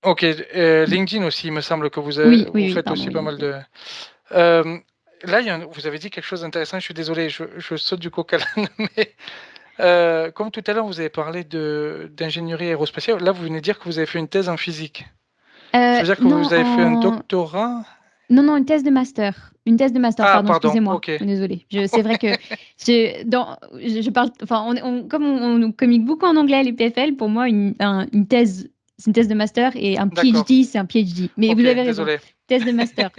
OK, Mmh. LinkedIn aussi, il me semble que Oui, oui, vous oui, faites pardon, aussi oui, pas mal LinkedIn. de là, vous avez dit quelque chose d'intéressant, je suis désolé, je saute du coq à l'âne, mais comme tout à l'heure, vous avez parlé d'ingénierie aérospatiale. Là, vous venez de dire que vous avez fait une thèse en physique. Ça veut dire que Non, vous avez fait un doctorat? non, une thèse de master. Une thèse de master, Ah pardon, pardon, excusez-moi. OK. Désolée. C'est vrai que je parle, enfin, comme on communique beaucoup en anglais à l'EPFL, pour moi, une thèse, c'est une thèse de master, et un D'accord. PhD, c'est un PhD. Mais vous OK, avez raison, désolé. thèse de master.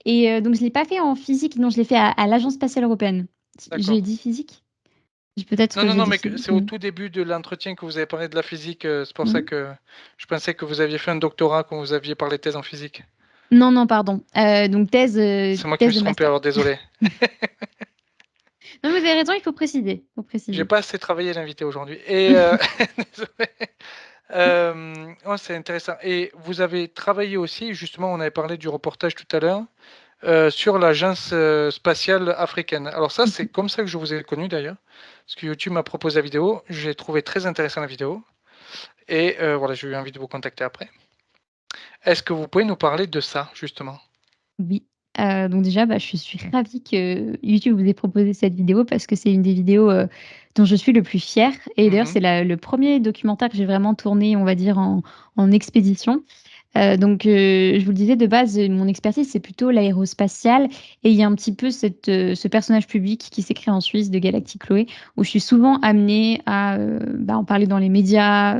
Et donc, je ne l'ai pas fait en physique, non, je l'ai fait à l'Agence spatiale européenne. J'ai D'accord. dit physique? Non, Peut-être non, j'ai non, dit mais physique. c'est au tout début de l'entretien que vous avez parlé de la physique, c'est pour ça Mhm. que je pensais que vous aviez fait un doctorat quand vous aviez parlé de thèse en physique. Non, non, pardon. Donc, C'est moi qui me thèse suis de trompé, master. alors désolé. Non, vous avez raison, il faut préciser. Faut J'ai préciser. pas assez travaillé l'invité aujourd'hui et désolé. Oh, c'est intéressant et vous avez travaillé aussi, justement, on avait parlé du reportage tout à l'heure, sur l'agence, spatiale africaine. Alors ça, c'est comme ça que je vous ai connu d'ailleurs, parce que YouTube m'a proposé la vidéo. J'ai trouvé très intéressant la vidéo et voilà, j'ai eu envie de vous contacter après. Est-ce que vous pouvez nous parler de ça, justement? Oui, donc déjà, bah, je suis ravie que YouTube vous ait proposé cette vidéo, parce que c'est une des vidéos, dont je suis le plus fière, et d'ailleurs, Mmh. c'est le premier documentaire que j'ai vraiment tourné, on va dire, en expédition. Donc, je vous le disais, de base, mon expertise, c'est plutôt l'aérospatiale, et il y a un petit peu ce personnage public qui s'est créé en Suisse, de Galactic Chloé, où je suis souvent amenée à, bah, en parler dans les médias.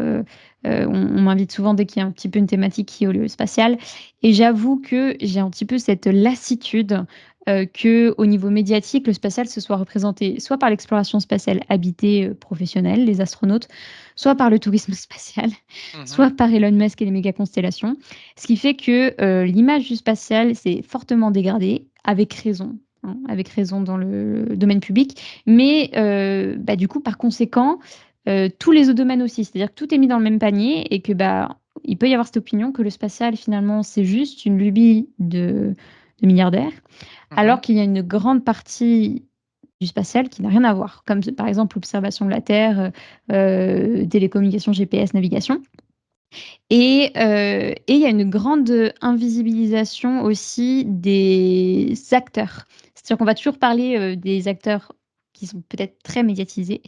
On m'invite souvent dès qu'il y a un petit peu une thématique qui est au lieu spatial, et j'avoue que j'ai un petit peu cette lassitude, qu'au niveau médiatique, le spatial se soit représenté soit par l'exploration spatiale habitée professionnelle, les astronautes, soit par le tourisme spatial, soit par Elon Musk et les méga-constellations. Ce qui fait que l'image du spatial s'est fortement dégradée, avec raison. Avec raison dans le domaine public, mais du coup, par conséquent, tous les autres domaines aussi, c'est-à-dire que tout est mis dans le même panier et que il peut y avoir cette opinion que le spatial, finalement, c'est juste une lubie de milliardaires, alors qu'il y a une grande partie du spatial qui n'a rien à voir, comme par exemple l'observation de la Terre, télécommunications, GPS, navigation. Et il y a une grande invisibilisation aussi des acteurs. C'est-à-dire qu'on va toujours parler des acteurs qui sont peut-être très médiatisés,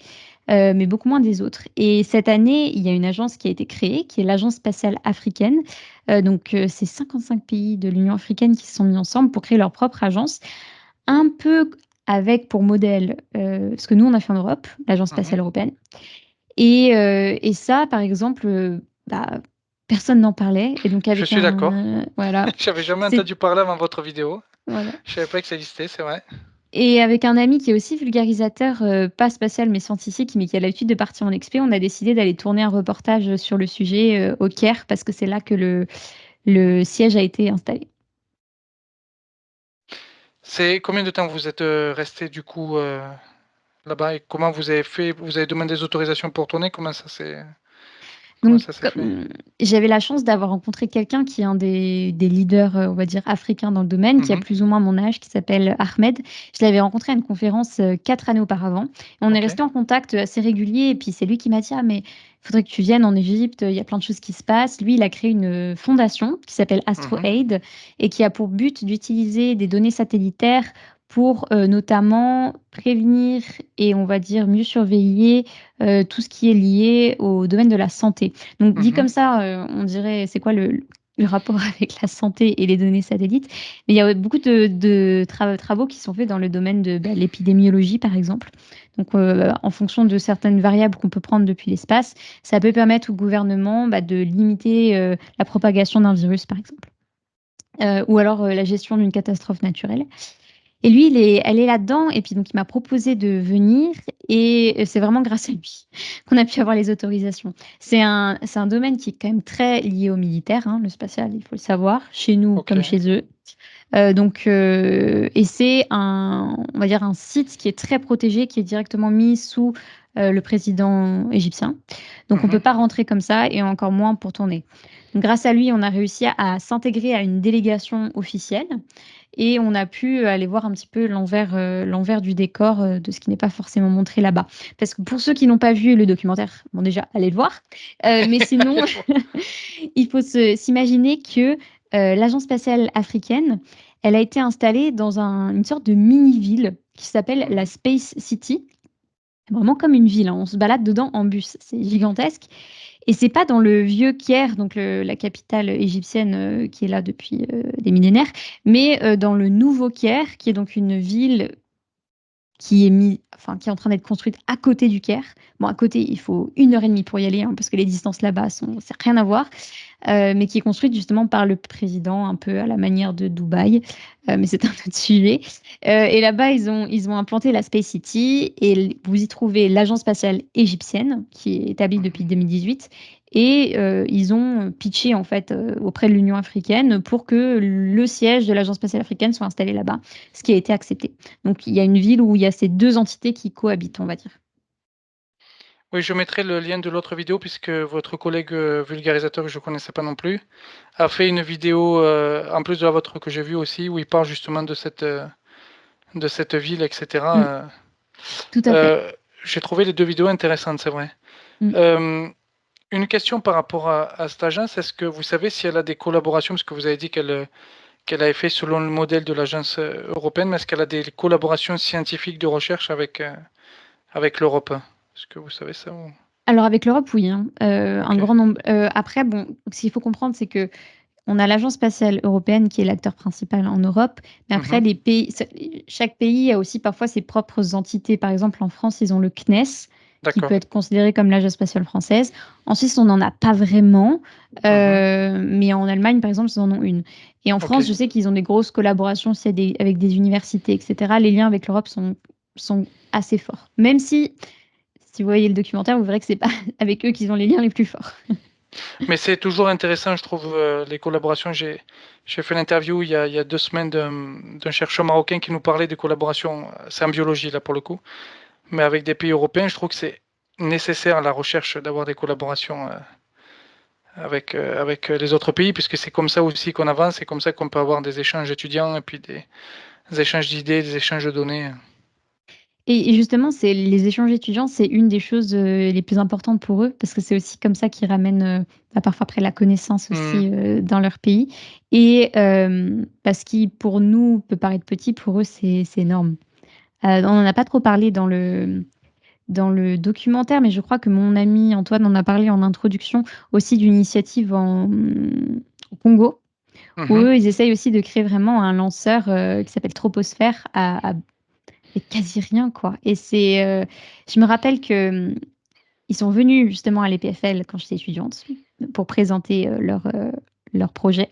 mais beaucoup moins des autres. Et cette année, il y a une agence qui a été créée, qui est l'Agence spatiale africaine. C'est 55 pays de l'Union africaine qui se sont mis ensemble pour créer leur propre agence, un peu avec pour modèle ce que nous, on a fait en Europe, l'Agence spatiale européenne. Et ça, par exemple, personne n'en parlait. Et donc Je suis d'accord. Voilà. J'avais jamais C'est- entendu parler avant votre vidéo. voilà. Je savais pas que ça existait, c'est vrai. Et avec un ami qui est aussi vulgarisateur, pas spatial mais scientifique, mais qui a l'habitude de partir en expé, on a décidé d'aller tourner un reportage sur le sujet au Caire, parce que c'est là que le siège a été installé. C'est combien de temps vous êtes resté du coup là-bas et comment vous avez fait? Vous avez demandé des autorisations pour tourner? Comment ça s'est Donc, fait? j'avais la chance d'avoir rencontré quelqu'un qui est un des leaders, on va dire, africains dans le domaine, qui a plus ou moins mon âge, qui s'appelle Ahmed. Je l'avais rencontré à une conférence 4 années auparavant. Et on est Ok. resté en contact assez régulier. Et puis, c'est lui qui m'a dit, ah, mais il faudrait que tu viennes en Égypte, il y a plein de choses qui se passent. Lui, il a créé une fondation qui s'appelle AstroAid et qui a pour but d'utiliser des données satellitaires pour notamment prévenir et, on va dire, mieux surveiller tout ce qui est lié au domaine de la santé. Donc, dit comme ça, on dirait, c'est quoi le rapport avec la santé et les données satellites? Mais il y a beaucoup de travaux qui sont faits dans le domaine de l'épidémiologie, par exemple. Donc, en fonction de certaines variables qu'on peut prendre depuis l'espace, ça peut permettre au gouvernement de limiter la propagation d'un virus, par exemple. Ou alors la gestion d'une catastrophe naturelle. Et lui, elle est là-dedans, et puis donc il m'a proposé de venir, et c'est vraiment grâce à lui qu'on a pu avoir les autorisations. C'est un domaine qui est quand même très lié au militaire, le spatial, il faut le savoir, chez nous comme chez eux. Et c'est on va dire un site qui est très protégé, qui est directement mis sous le président égyptien. Donc on ne peut pas rentrer comme ça, et encore moins pour tourner. Donc, grâce à lui, on a réussi à s'intégrer à une délégation officielle. Et on a pu aller voir un petit peu l'envers du décor de ce qui n'est pas forcément montré là-bas. Parce que pour ceux qui n'ont pas vu le documentaire, bon déjà, allez le voir. Mais sinon, il faut s'imaginer que l'Agence spatiale africaine, elle a été installée dans une sorte de mini-ville qui s'appelle la Space City. Vraiment comme une ville, on se balade dedans en bus, c'est gigantesque. Et c'est pas dans le vieux Caire, donc la capitale égyptienne qui est là depuis des millénaires, mais dans le nouveau Caire, qui est donc une ville qui est en train d'être construite à côté du Caire. Bon, à côté, il faut 1 heure et demie pour y aller, parce que les distances là-bas, c'est rien à voir, mais qui est construite justement par le président, un peu à la manière de Dubaï, mais c'est un autre sujet. Et là-bas, ils ont implanté la Space City, et vous y trouvez l'agence spatiale égyptienne, qui est établie depuis 2018, et ils ont pitché en fait auprès de l'Union africaine pour que le siège de l'agence spatiale africaine soit installé là-bas, ce qui a été accepté. Donc il y a une ville où il y a ces deux entités qui cohabitent, on va dire. Oui, je mettrai le lien de l'autre vidéo puisque votre collègue vulgarisateur que je ne connaissais pas non plus a fait une vidéo en plus de la vôtre que j'ai vue aussi où il parle justement de cette ville, etc. Tout à fait. J'ai trouvé les 2 vidéos intéressantes, c'est vrai. Une question par rapport à cette agence, est-ce que vous savez si elle a des collaborations, parce que vous avez dit qu'elle avait fait selon le modèle de l'agence européenne, mais est-ce qu'elle a des collaborations scientifiques de recherche avec l'Europe? Est-ce que vous savez ça Alors avec l'Europe, oui, un grand nombre. Après, bon, ce qu'il faut comprendre, c'est que on a l'Agence spatiale européenne qui est l'acteur principal en Europe, mais après, chaque pays a aussi parfois ses propres entités. Par exemple, en France, ils ont le CNES, qui peut D'accord. être considérée comme l'Agence spatiale française. En Suisse, on n'en a pas vraiment, Mhm. mais en Allemagne, par exemple, ils en ont une. Et en Ok. France, je sais qu'ils ont des grosses collaborations aussi avec des universités, etc. Les liens avec l'Europe sont assez forts. Même si vous voyez le documentaire, vous verrez que c'est pas avec eux qu'ils ont les liens les plus forts. Mais c'est toujours intéressant, je trouve, les collaborations. J'ai fait l'interview il y a 2 semaines d'un chercheur marocain qui nous parlait des collaborations. C'est en biologie, là, pour le coup. Mais avec des pays européens, je trouve que c'est nécessaire à la recherche d'avoir des collaborations avec les autres pays, puisque c'est comme ça aussi qu'on avance, c'est comme ça qu'on peut avoir des échanges étudiants et puis des échanges d'idées, des échanges de données. Et justement, c'est les échanges étudiants, c'est une des choses les plus importantes pour eux, parce que c'est aussi comme ça qu'ils ramènent parfois après la connaissance Hmm. aussi dans leur pays. Et parce qu'il, pour nous, peut paraître petit, pour eux, c'est énorme. On n'en a pas trop parlé dans le documentaire, mais je crois que mon ami Antoine en a parlé en introduction aussi d'une initiative au Congo, où Mhm. eux, ils essayent aussi de créer vraiment un lanceur qui s'appelle Troposphère et quasi rien, quoi. Et je me rappelle que ils sont venus justement à l'EPFL quand j'étais étudiante pour présenter leur projet.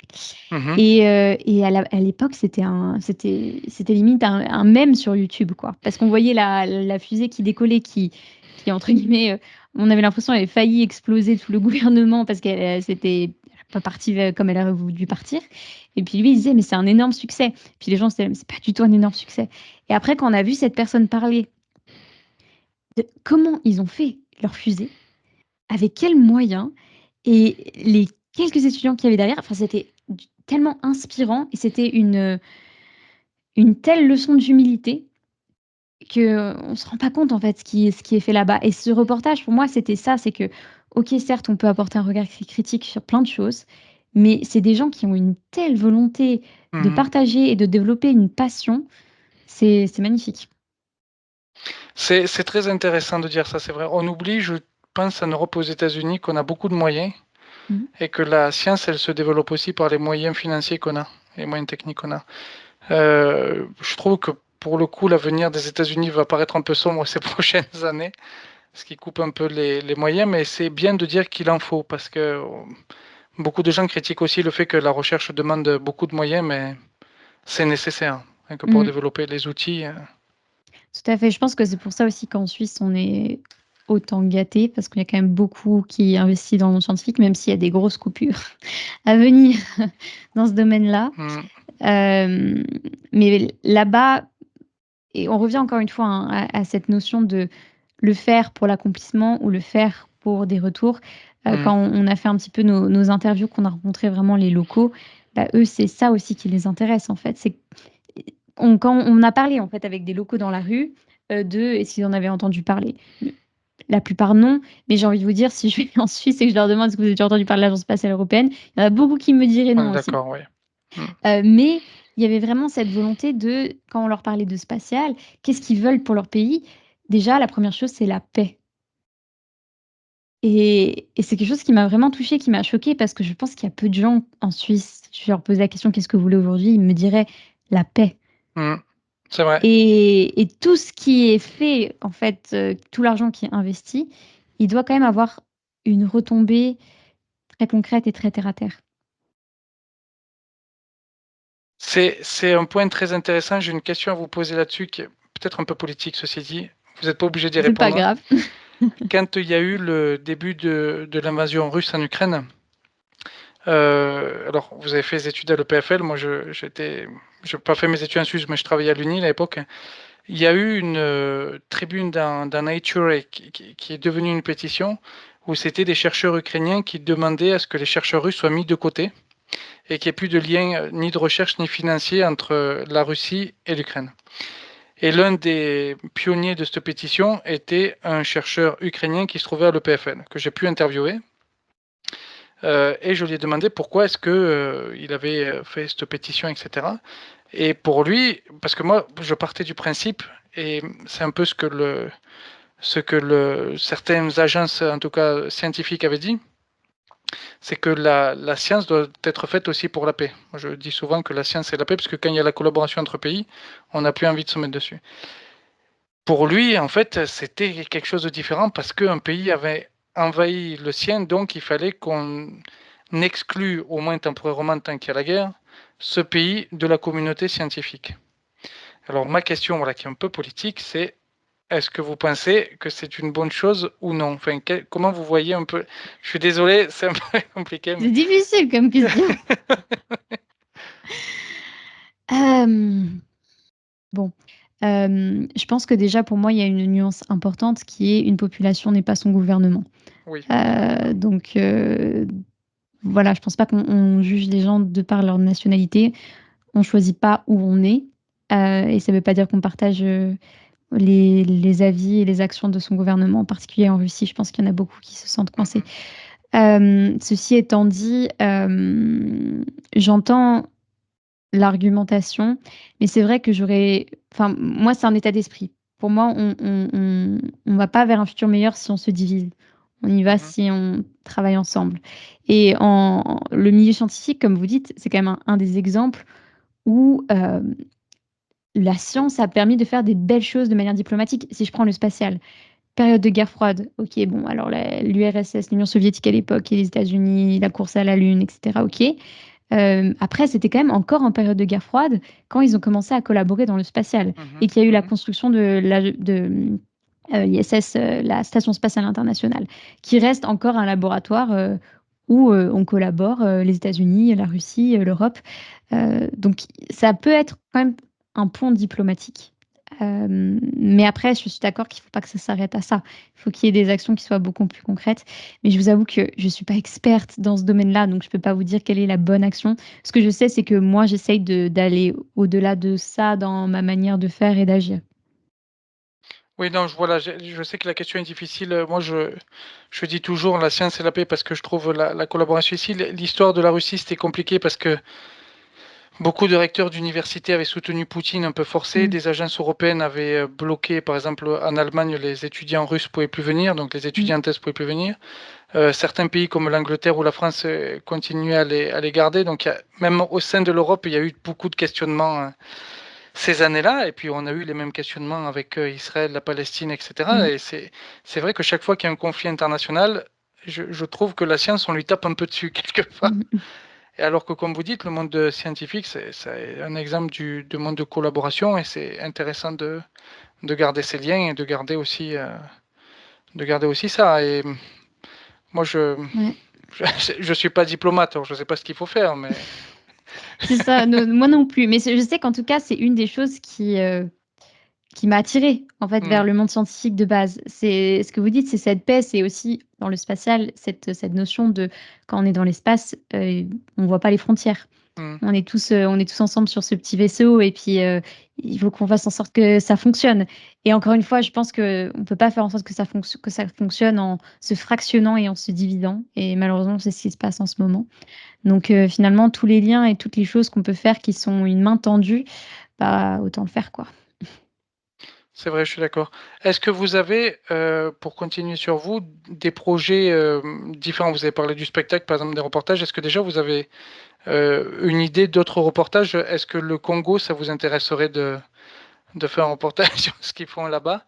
Mhm. Et à l'époque, c'était limite un mème sur YouTube, quoi. Parce qu'on voyait la fusée qui décollait, qui entre guillemets, on avait l'impression qu'elle avait failli exploser tout le gouvernement parce qu'elle c'était pas partie comme elle aurait voulu partir. Et puis lui, il disait, mais c'est un énorme succès. Puis les gens se disaient, mais c'est pas du tout un énorme succès. Et après, quand on a vu cette personne parler de comment ils ont fait leur fusée, avec quels moyens, et les quelques étudiants qu'il y avait derrière, enfin, c'était tellement inspirant et c'était une telle leçon d'humilité qu'on ne se rend pas compte en fait ce qui est fait là-bas. Et ce reportage, pour moi, c'était ça, c'est que, ok, certes, on peut apporter un regard critique sur plein de choses, mais c'est des gens qui ont une telle volonté de Mhm. partager et de développer une passion, c'est magnifique. C'est très intéressant de dire ça, c'est vrai. On oublie, je pense, en Europe, aux États-Unis, qu'on a beaucoup de moyens Mhm. et que la science, elle se développe aussi par les moyens financiers qu'on a, les moyens techniques qu'on a. Je trouve que pour le coup, l'avenir des États-Unis va paraître un peu sombre ces prochaines années, ce qui coupe un peu les moyens, mais c'est bien de dire qu'il en faut, parce que beaucoup de gens critiquent aussi le fait que la recherche demande beaucoup de moyens, mais c'est nécessaire, hein, que pour Mhm. développer les outils. Tout à fait. Je pense que c'est pour ça aussi qu'en Suisse, on est autant gâté, parce qu'il y a quand même beaucoup qui investissent dans le monde scientifique, même s'il y a des grosses coupures à venir dans ce domaine-là. Hmm. Euh, mais là-bas, et on revient encore une fois hein, à cette notion de le faire pour l'accomplissement ou le faire pour des retours. Hmm. Quand on a fait un petit peu nos interviews, qu'on a rencontré vraiment les locaux, bah, eux, c'est ça aussi qui les intéresse en fait. Quand on a parlé en fait avec des locaux dans la rue de est-ce qu'ils en avaient entendu parler. La plupart non, mais j'ai envie de vous dire, si je vais en Suisse et que je leur demande est-ce que vous avez déjà entendu parler de l'Agence spatiale européenne, il y en a beaucoup qui me diraient On est non aussi. d'accord, oui. Hmm. Mais il y avait vraiment cette volonté de, quand on leur parlait de spatial, qu'est-ce qu'ils veulent pour leur pays? Déjà, la première chose, c'est la paix. Et c'est quelque chose qui m'a vraiment touchée, qui m'a choquée, parce que je pense qu'il y a peu de gens en Suisse, je leur posais la question: «Qu'est-ce que vous voulez aujourd'hui?» Ils me diraient: «La paix». Hmm. C'est vrai. Et tout ce qui est fait, en fait, tout l'argent qui est investi, il doit quand même avoir une retombée très concrète et très terre à terre. C'est un point très intéressant. J'ai une question à vous poser là-dessus qui est peut-être un peu politique, ceci dit. Vous n'êtes pas obligé d'y C'est pas répondre. grave. Quand il y a eu le début de l'invasion russe en Ukraine, alors vous avez fait des études à l'EPFL, moi je n'ai pas fait mes études en Suisse, mais je travaillais à l'Uni à l'époque. Il y a eu une tribune dans Nature qui est devenue une pétition où c'était des chercheurs ukrainiens qui demandaient à ce que les chercheurs russes soient mis de côté et qu'il n'y ait plus de lien ni de recherche ni financier entre la Russie et l'Ukraine. Et l'un des pionniers de cette pétition était un chercheur ukrainien qui se trouvait à l'EPFL, que j'ai pu interviewer. Et je lui ai demandé pourquoi est-ce que il avait fait cette pétition, etc. Et pour lui, parce que moi, je partais du principe, et c'est un peu ce que certaines agences, en tout cas scientifiques, avaient dit, c'est que la science doit être faite aussi pour la paix. Moi, je dis souvent que la science c'est la paix, parce que quand il y a la collaboration entre pays, on n'a plus envie de se mettre dessus. pour lui, en fait, c'était quelque chose de différent parce qu'un pays avait envahi le sien, donc il fallait qu'on exclue, au moins temporairement tant qu'il y a la guerre, ce pays de la communauté scientifique. Alors ma question, voilà, qui est un peu politique, c'est est-ce que vous pensez que c'est une bonne chose ou non? Enfin, comment vous voyez un peu? Je suis désolé, c'est un peu compliqué, mais C'est difficile comme question. Euh, Bon, je pense que déjà pour moi, il y a une nuance importante qui est une population n'est pas son gouvernement. oui. Donc voilà, je pense pas qu'on juge les gens de par leur nationalité. On choisit pas où on est, et ça veut pas dire qu'on partage, les avis et les actions de son gouvernement, en particulier en Russie. Je pense qu'il y en a beaucoup qui se sentent coincés. Ceci étant dit, j'entends l'argumentation, mais c'est vrai que moi, c'est un état d'esprit. Pour moi, on va pas vers un futur meilleur si on se divise. On y va Mhm. si on travaille ensemble. Et le milieu scientifique, comme vous dites, c'est quand même un des exemples où la science a permis de faire des belles choses de manière diplomatique. Si je prends le spatial, période de guerre froide, ok, bon, alors l'URSS, l'Union soviétique à l'époque, et les États-Unis, la course à la Lune, etc., ok. Après, c'était quand même encore en période de guerre froide quand ils ont commencé à collaborer dans le spatial et Mhm. qu'il y a eu la Mhm. construction de l'ISS, la Station spatiale internationale, qui reste encore un laboratoire où on collabore, les États-Unis, la Russie, l'Europe. Donc, ça peut être quand même un pont diplomatique. Mais après, je suis d'accord qu'il ne faut pas que ça s'arrête à ça. Il faut qu'il y ait des actions qui soient beaucoup plus concrètes. Mais je vous avoue que je ne suis pas experte dans ce domaine-là, donc je ne peux pas vous dire quelle est la bonne action. Ce que je sais, c'est que moi, j'essaye d'aller au-delà de ça dans ma manière de faire et d'agir. Oui, non, voilà, je sais que la question est difficile. Moi, je dis toujours la science et la paix parce que je trouve la collaboration ici. L'histoire de la Russie, c'était compliqué parce que beaucoup de recteurs d'université avaient soutenu Poutine un peu forcé. Mm, Des agences européennes avaient bloqué, par exemple, en Allemagne, les étudiants russes pouvaient plus venir, donc les mm, étudiantes pouvaient plus venir. Certains pays comme l'Angleterre ou la France continuaient à les garder. Donc, même au sein de l'Europe, il y a eu beaucoup de questionnements ces années-là. Et puis, on a eu les mêmes questionnements avec Israël, la Palestine, etc. mm, Et c'est vrai que chaque fois qu'il y a un conflit international, je trouve que la science, on lui tape un peu dessus quelque part. mm, mm. Et alors que, comme vous dites, le monde scientifique, c'est un exemple de monde de collaboration et c'est intéressant de garder ces liens et de garder aussi ça. Et moi, Ouais. je suis pas diplomate, alors je sais pas ce qu'il faut faire, mais C'est ça, moi non plus. Mais je sais qu'en tout cas, c'est une des choses qui m'a attirée en fait vers hmm, le monde scientifique de base. C'est ce que vous dites, c'est cette paix, c'est aussi dans le spatial cette notion de quand on est dans l'espace, on voit pas les frontières. hmm. On est tous ensemble sur ce petit vaisseau et puis il faut qu'on fasse en sorte que ça fonctionne. Et encore une fois, je pense que on peut pas faire en sorte que ça fonctionne en se fractionnant et en se dividant. Et malheureusement, c'est ce qui se passe en ce moment. Donc finalement, tous les liens et toutes les choses qu'on peut faire qui sont une main tendue, bah autant le faire quoi. C'est vrai, je suis d'accord. Est-ce que vous avez, pour continuer sur vous, des projets différents? Vous avez parlé du spectacle, par exemple, des reportages. Est-ce que déjà vous avez une idée d'autres reportages? Est-ce que le Congo, ça vous intéresserait de faire un reportage sur ce qu'ils font là-bas?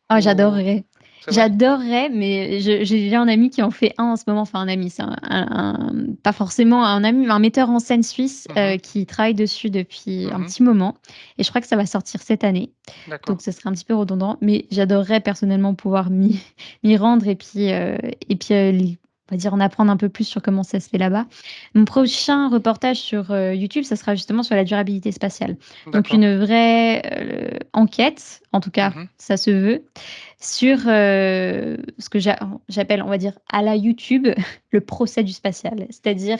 Ah, Ou j'adorerais. c'est vrai? J'adorerais, mais j'ai déjà un ami qui en fait un en ce moment. Enfin, un ami, c'est pas forcément un ami, mais un metteur en scène suisse Mhm, qui travaille dessus depuis un mhm. petit moment. Et je crois que ça va sortir cette année. D'accord. Donc, ce serait un petit peu redondant. Mais j'adorerais personnellement pouvoir m'y rendre et puis on va dire en apprendre un peu plus sur comment ça se fait là-bas. Mon prochain reportage sur YouTube, ça sera justement sur la durabilité spatiale. Donc, D'accord. une vraie enquête, en tout cas, Mhm, ça se veut sur ce que j'appelle, on va dire, à la YouTube, le procès du spatial. C'est-à-dire,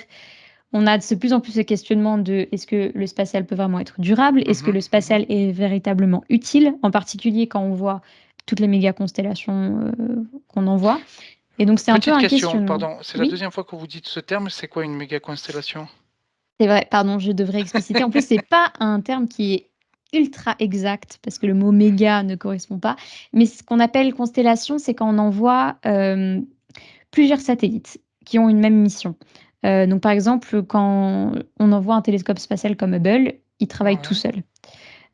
on a de plus en plus ce questionnement de est-ce que le spatial peut vraiment être durable? Est-ce que mhm, le mhm. spatial est véritablement utile? En particulier quand on voit toutes les méga constellations qu'on envoie. Et donc, c'est un peu Petite un question, questionnement. pardon. C'est la Oui, deuxième fois que vous dites ce terme. C'est quoi une méga constellation? c'est vrai, pardon, je devrais expliciter. En plus, c'est pas un terme qui est ultra exact parce que le mot méga ne correspond pas. Mais ce qu'on appelle constellation, c'est quand on envoie plusieurs satellites qui ont une même mission. Donc, par exemple, quand on envoie un télescope spatial comme Hubble, il travaille tout Ouais. seul.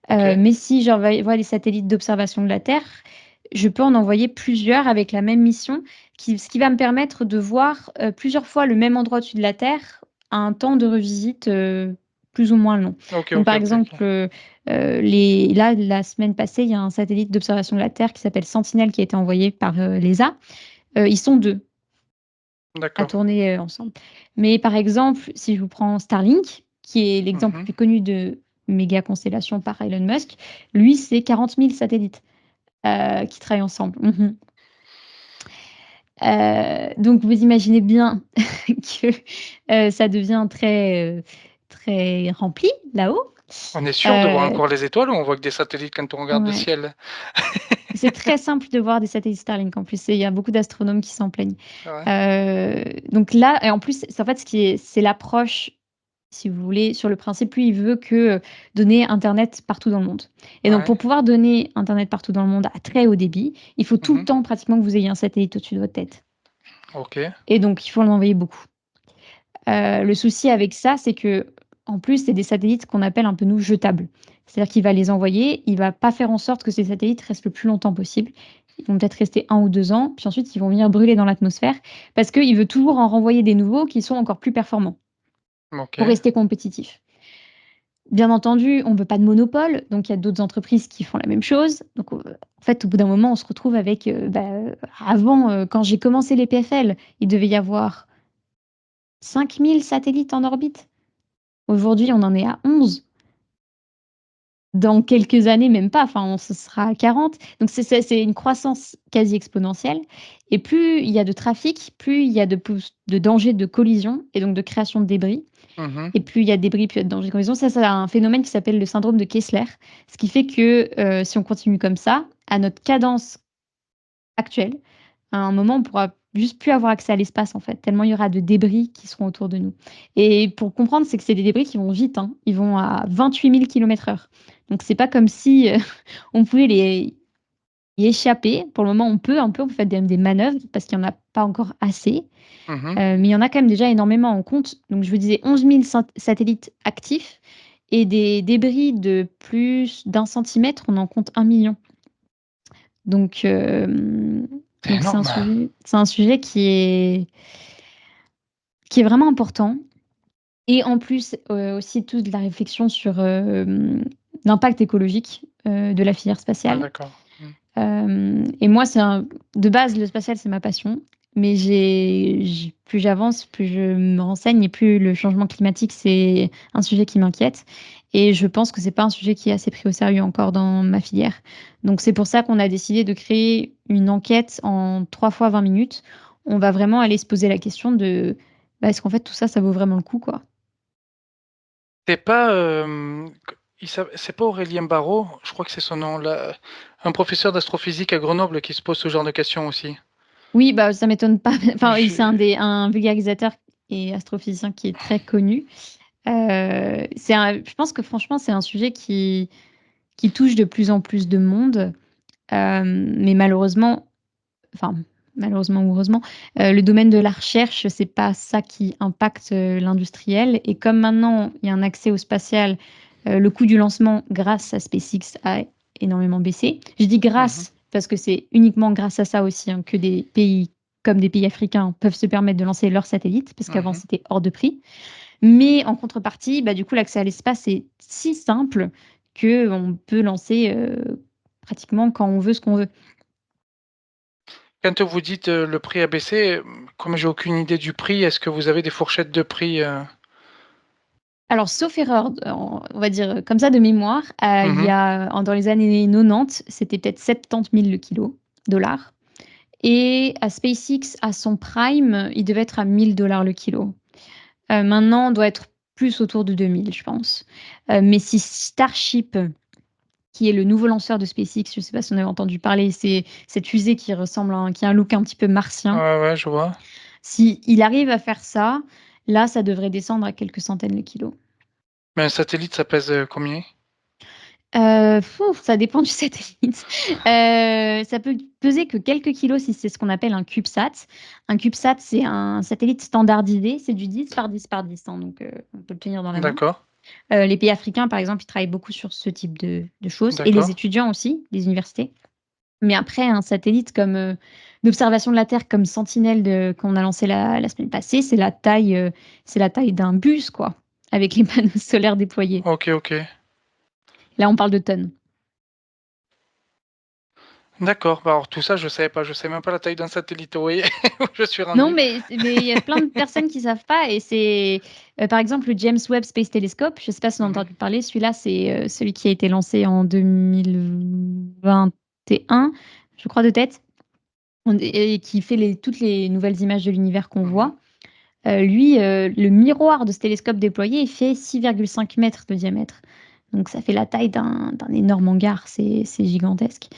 OK. Mais si j'envoie des satellites d'observation de la Terre, je peux en envoyer plusieurs avec la même mission, ce qui va me permettre de voir, plusieurs fois le même endroit au-dessus de la Terre à un temps de revisite, plus ou moins long. OK, Donc OK, par OK, exemple, OK. là, la semaine passée, il y a un satellite d'observation de la Terre qui s'appelle Sentinel qui a été envoyé par, l'ESA. Ils sont 2 à D'accord. tourner, ensemble. Mais par exemple, si je vous prends Starlink, qui est l'exemple le Mmh. plus connu de méga constellation par Elon Musk, lui, c'est 40 000 satellites, qui travaillent ensemble. Mmh. Donc vous imaginez bien que, ça devient très rempli là-haut. On est sûr de voir Heu, encore les étoiles ou on voit que des satellites quand on regarde le ouais. ciel? C'est très simple de voir des satellites Starlink en plus et il y a beaucoup d'astronomes qui s'en plaignent. Ah ouais? Donc là et en plus, c'est en fait, c'est l'approche, si vous voulez, sur le principe, lui, il veut que, donner internet partout dans le monde et donc Ouais. pour pouvoir donner internet partout dans le monde à très haut débit, il faut tout le Mmh. temps pratiquement que vous ayez un satellite au-dessus de votre tête OK. et donc il faut en envoyer beaucoup. Le souci avec ça, c'est qu'en plus, c'est des satellites qu'on appelle un peu nous jetables. C'est-à-dire qu'il va les envoyer, il va pas faire en sorte que ces satellites restent le plus longtemps possible. Ils vont peut-être rester 1 ou 2 ans, puis ensuite ils vont venir brûler dans l'atmosphère parce qu'il veut toujours en renvoyer des nouveaux qui sont encore plus performants pour OK. rester compétitif. Bien entendu, on veut pas de monopole, donc il y a d'autres entreprises qui font la même chose. Donc, en fait, au bout d'un moment, on se retrouve avec, avant, quand j'ai commencé les PFL, il devait y avoir 5 000 satellites en orbite. Aujourd'hui, on en est à 11. Dans quelques années, même pas, enfin, ce sera à 40. Donc c'est une croissance quasi exponentielle et plus il y a de trafic, plus il y a de danger de collision et donc de création de débris Mmh. et plus il y a de débris, plus il y a de danger de collision. Ça, c'est un phénomène qui s'appelle le syndrome de Kessler. Ce qui fait que, si on continue comme ça, à notre cadence actuelle, à un moment, on pourra juste plus avoir accès à l'espace, en fait, tellement il y aura de débris qui seront autour de nous. Et pour comprendre, c'est que c'est des débris qui vont vite, hein. Ils vont à 28 000 km/h. Donc c'est pas comme si, on pouvait les y échapper. Pour le moment, on peut un peu, on peut faire des manœuvres parce qu'il y en a pas encore assez, Mmh. mais il y en a quand même déjà énormément. On compte, donc je vous disais 11 000 satellites actifs et des débris de plus d'1 centimètre, on en compte 1 million. Donc C'est énorme. c'est un sujet qui est vraiment important et en plus, aussi toute la réflexion sur, l'impact écologique, de la filière Ah spatiale. d'accord. Mmh. Et moi, de base, le spatial, c'est ma passion, mais plus j'avance, plus je me renseigne et plus le changement climatique, c'est un sujet qui m'inquiète et je pense que c'est pas un sujet qui est assez pris au sérieux encore dans ma filière. Donc c'est pour ça qu'on a décidé de créer une enquête en 3 fois 20 minutes. On va vraiment aller se poser la question de, bah, est-ce qu'en fait tout ça, ça vaut vraiment le coup, quoi? C'est pas, c'est pas Aurélien Barraud, je crois que c'est son nom là, un professeur d'astrophysique à Grenoble qui se pose ce genre de questions aussi. Oui, bah, ça m'étonne pas. Enfin, oui, c'est J'ai un vulgarisateur et astrophysicien qui est très connu. Je pense que franchement, c'est un sujet qui touche de plus en plus de monde, mais enfin, malheureusement ou heureusement, le domaine de la recherche, c'est pas ça qui impacte, l'industriel et comme maintenant il y a un accès au spatial, le coût du lancement grâce à SpaceX a énormément baissé. Je dis Mmh. grâce parce que c'est uniquement grâce à ça aussi, hein, que des pays comme des pays africains peuvent se permettre de lancer leurs satellites parce qu'avant Mmh. c'était hors de prix. Mais en contrepartie, bah, du coup, l'accès à l'espace est si simple qu'on peut lancer, pratiquement quand on veut, ce qu'on veut. Quand vous dites, le prix a baissé, comme j'ai aucune idée du prix, est-ce que vous avez des fourchettes de prix, Alors, sauf erreur, on va dire, comme ça de mémoire, il y Mmh. a dans les années 90, c'était peut-être 70 000 le kilo, dollars et à SpaceX, à son prime, il devait être à 1 000 $ le kilo. Maintenant, on doit être plus autour de 2 000, je pense. Mais si Starship, qui est le nouveau lanceur de SpaceX, je ne sais pas si on avait entendu parler, c'est cette fusée qui a un look un petit peu martien. Ouais, ouais, je vois. S'il arrive à faire ça, là, ça devrait descendre à quelques centaines le kilo. Mais un satellite, ça pèse, combien? Ça dépend du satellite. Ça peut peser que quelques kilos si c'est ce qu'on appelle un CubeSat. Un CubeSat, c'est un satellite standardisé, c'est du 10 par 10 par 10, hein, donc on peut le tenir dans la main. D'accord. Les pays africains, par exemple, ils travaillent beaucoup sur ce type de choses et les D'accord. étudiants aussi, les universités. Mais après, un satellite comme d'observation de la Terre comme Sentinelle qu'on a lancé la semaine passée, c'est la taille d'un bus, quoi, avec les panneaux solaires déployés. Ok. Là, on parle de tonnes. D'accord. Bah, alors tout ça, je savais pas. Je sais même pas la taille d'un satellite. Vous voyez où je suis Non, rendu. mais il y a plein de personnes qui savent pas. Et c'est, par exemple, le James Webb Space Telescope. Je sais pas si vous en avez Mhm. entendu parler. Celui-là, c'est celui qui a été lancé en 2021, je crois de tête, et qui fait toutes les nouvelles images de l'univers qu'on Mhm. voit. Lui, le miroir de ce télescope déployé, il fait 6,5 mètres de diamètre. Donc ça fait la taille d'un énorme hangar, c'est gigantesque.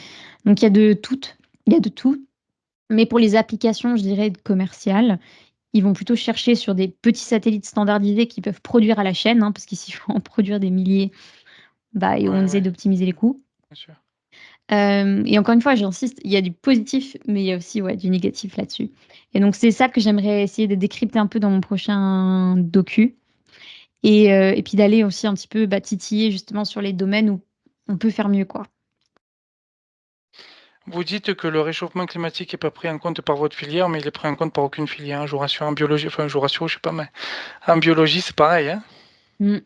Donc il y a de tout, il y a de tout. Mais pour les applications, je dirais, commerciales, ils vont plutôt chercher sur des petits satellites standardisés qui peuvent produire à la chaîne, hein, parce qu'ici, il faut en produire des milliers, bah, et on Ouais, essaie ouais, d'optimiser les coûts. bien sûr. Et encore une fois, j'insiste, il y a du positif, mais il y a aussi du négatif là-dessus. Et donc c'est ça que j'aimerais essayer de décrypter un peu dans mon prochain docu. Et puis d'aller aussi un petit peu titiller justement sur les domaines où on peut faire mieux, quoi. Vous dites que le réchauffement climatique est pas pris en compte par votre filière, mais il est pris en compte par aucune filière, hein. Je vous rassure, en biologie, enfin, je vous rassure, je sais pas, mais en biologie, c'est pareil, hein. Mm.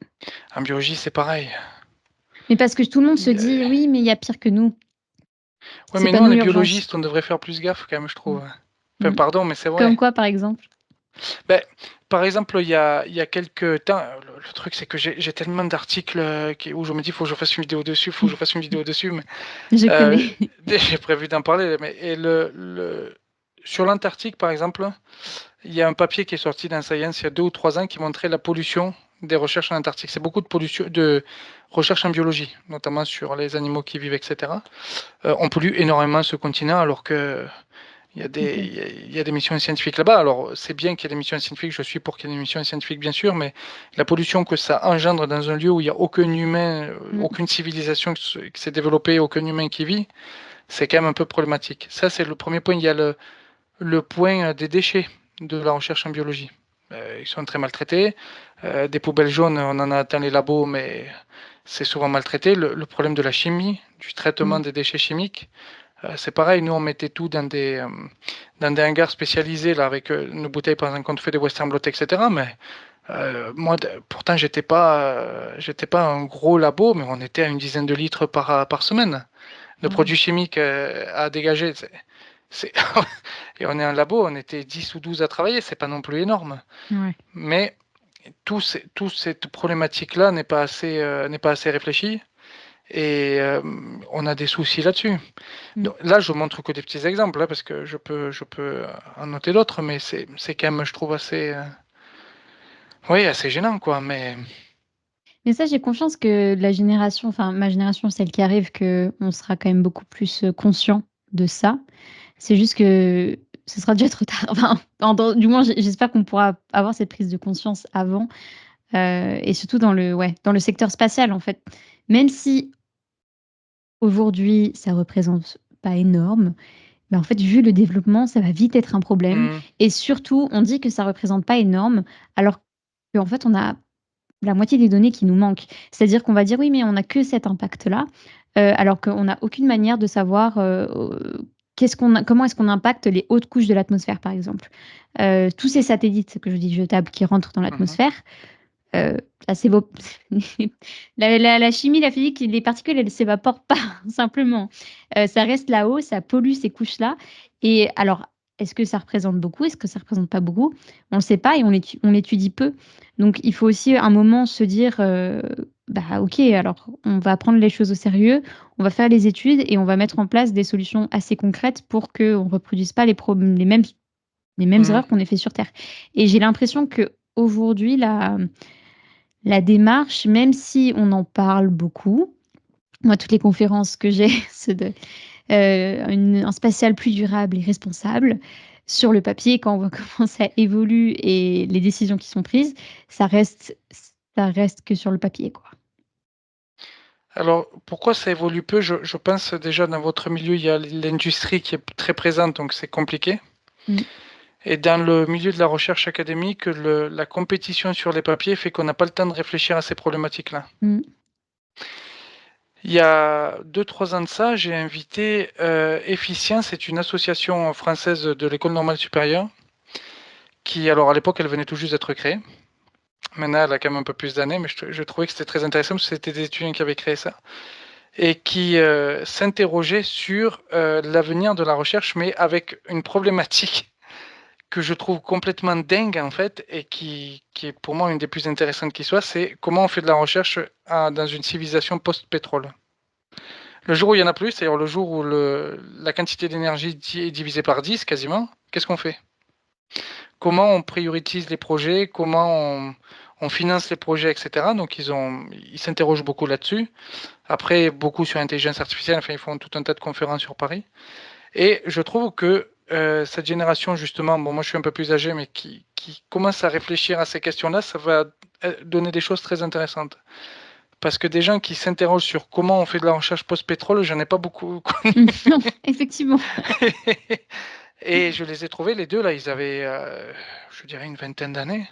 En biologie, c'est pareil. Mais parce que tout le monde se Il y a- dit, oui, mais il y a pire que nous. Ouais, C'est mais pas nous, on nous est l'urgence. biologistes, on devrait faire plus gaffe quand même, je Mm. trouve. Enfin, Mm. pardon, mais c'est Comme vrai. quoi, par exemple? Ben, par exemple, il y a quelques temps, le truc, c'est que j'ai tellement d'articles où je me dis, faut que je fasse une vidéo dessus, faut que je fasse une vidéo dessus, mais Je euh, connais. j'ai prévu d'en parler. Mais, sur l'Antarctique, par exemple, il y a un papier qui est sorti dans Science il y a 2 ou 3 ans qui montrait la pollution des recherches en Antarctique. C'est beaucoup de pollution, de recherche en biologie, notamment sur les animaux qui vivent, etc. On pollue énormément ce continent alors que Ok. il y a des missions scientifiques là-bas. Alors, c'est bien qu'il y ait des missions scientifiques, je suis pour qu'il y ait des missions scientifiques, bien sûr, mais la pollution que ça engendre dans un lieu où il n'y a aucun humain, Mm. aucune civilisation qui s'est développée, aucun humain qui vit, c'est quand même un peu problématique. Ça, c'est le premier point. Il y a le point des déchets de la recherche en biologie. Ils sont très maltraités. Des poubelles jaunes, on en a atteint les labos, mais c'est souvent maltraité. Le problème de la chimie, du traitement Mm. des déchets chimiques, c'est pareil, nous on mettait tout dans des hangars spécialisés là, avec nos bouteilles par exemple quand on fait des Western Blot, etc. Mais moi, pourtant j'étais pas un gros labo, mais on était à une dizaine de litres par semaine de Ouais. produits chimiques à dégager. C'est- Et on est un labo, on était 10 ou 12 à travailler, c'est pas non plus énorme. Ouais. Mais toute cette problématique-là n'est pas assez réfléchie et on a des soucis là-dessus. Mm. Donc, là, je montre que des petits exemples, là, parce que je peux en noter d'autres, mais c'est quand même, je trouve, assez, oui, assez gênant, quoi. Mais Mais ça, j'ai confiance que la génération, enfin ma génération, celle qui arrive, que on sera quand même beaucoup plus conscient de ça. C'est juste que ce sera déjà trop tard. Enfin, du moins, j'espère qu'on pourra avoir cette prise de conscience avant, et surtout dans le secteur spatial, en fait. Même si aujourd'hui, ça représente pas énorme, mais en fait, vu le développement, ça va vite être un problème. hmm, Et surtout, on dit que ça représente pas énorme, alors qu'en fait, on a la moitié des données qui nous manquent. C'est-à-dire qu'on va dire: «Oui, mais on n'a que cet impact-là», alors qu'on n'a aucune manière de savoir, comment est-ce qu'on impacte les hautes couches de l'atmosphère, par exemple. Tous ces satellites que je dis jetables qui rentrent dans mhm. l'atmosphère, heu, là, c'est beau la chimie, la physique, les particules, elles ne s'évaporent pas simplement. Ça reste là-haut, ça pollue ces couches-là et alors, est-ce que ça représente beaucoup? Est-ce que ça représente pas beaucoup? On ne le sait pas et on l'étudie peu. Donc il faut aussi un moment se dire, «Bah, OK, alors on va prendre les choses au sérieux, on va faire les études et on va mettre en place des solutions assez concrètes pour qu'on ne reproduise pas les mêmes Hmm. erreurs qu'on ait fait sur terre» et j'ai l'impression qu'aujourd'hui, la démarche, même si on en parle beaucoup, moi, toutes les conférences que j'ai, c'est de un spatial plus durable et responsable. Sur le papier, quand on voit comment ça évolue et les décisions qui sont prises, ça reste ça reste que sur le papier, quoi. Alors, pourquoi ça évolue peu? Je pense déjà dans votre milieu, il y a l'industrie qui est très présente, donc c'est compliqué. Mmh. Et dans le milieu de la recherche académique, la compétition sur les papiers fait qu'on n'a pas le temps de réfléchir à ces problématiques-là. Mmh. Il y a 2-3 ans de ça, j'ai invité Efficient, c'est une association française de l'École normale supérieure, qui, alors à l'époque, elle venait tout juste d'être créée. Maintenant, elle a quand même un peu plus d'années, mais je trouvais que c'était très intéressant parce que c'était des étudiants qui avaient créé ça. Et qui s'interrogeaient sur l'avenir de la recherche, mais avec une problématique que je trouve complètement dingue en fait, et qui est pour moi une des plus intéressantes qui soit, c'est comment on fait de la recherche dans une civilisation post-pétrole. Le jour où il y en a plus, c'est-à-dire le jour où la quantité d'énergie est divisée par 10 quasiment, qu'est-ce qu'on fait? Comment on priorise les projets, comment on finance les projets, etc. Donc ils s'interrogent beaucoup là-dessus. Après, beaucoup sur l'intelligence artificielle, enfin ils font tout un tas de conférences sur Paris. Et je trouve que cette génération, justement, bon, moi je suis un peu plus âgé, mais qui commence à réfléchir à ces questions-là, ça va donner des choses très intéressantes. Parce que des gens qui s'interrogent sur comment on fait de la recherche post-pétrole, j'en ai pas beaucoup connu. Non, effectivement. Et je les ai trouvés, les deux, là, ils avaient, je dirais, une vingtaine d'années.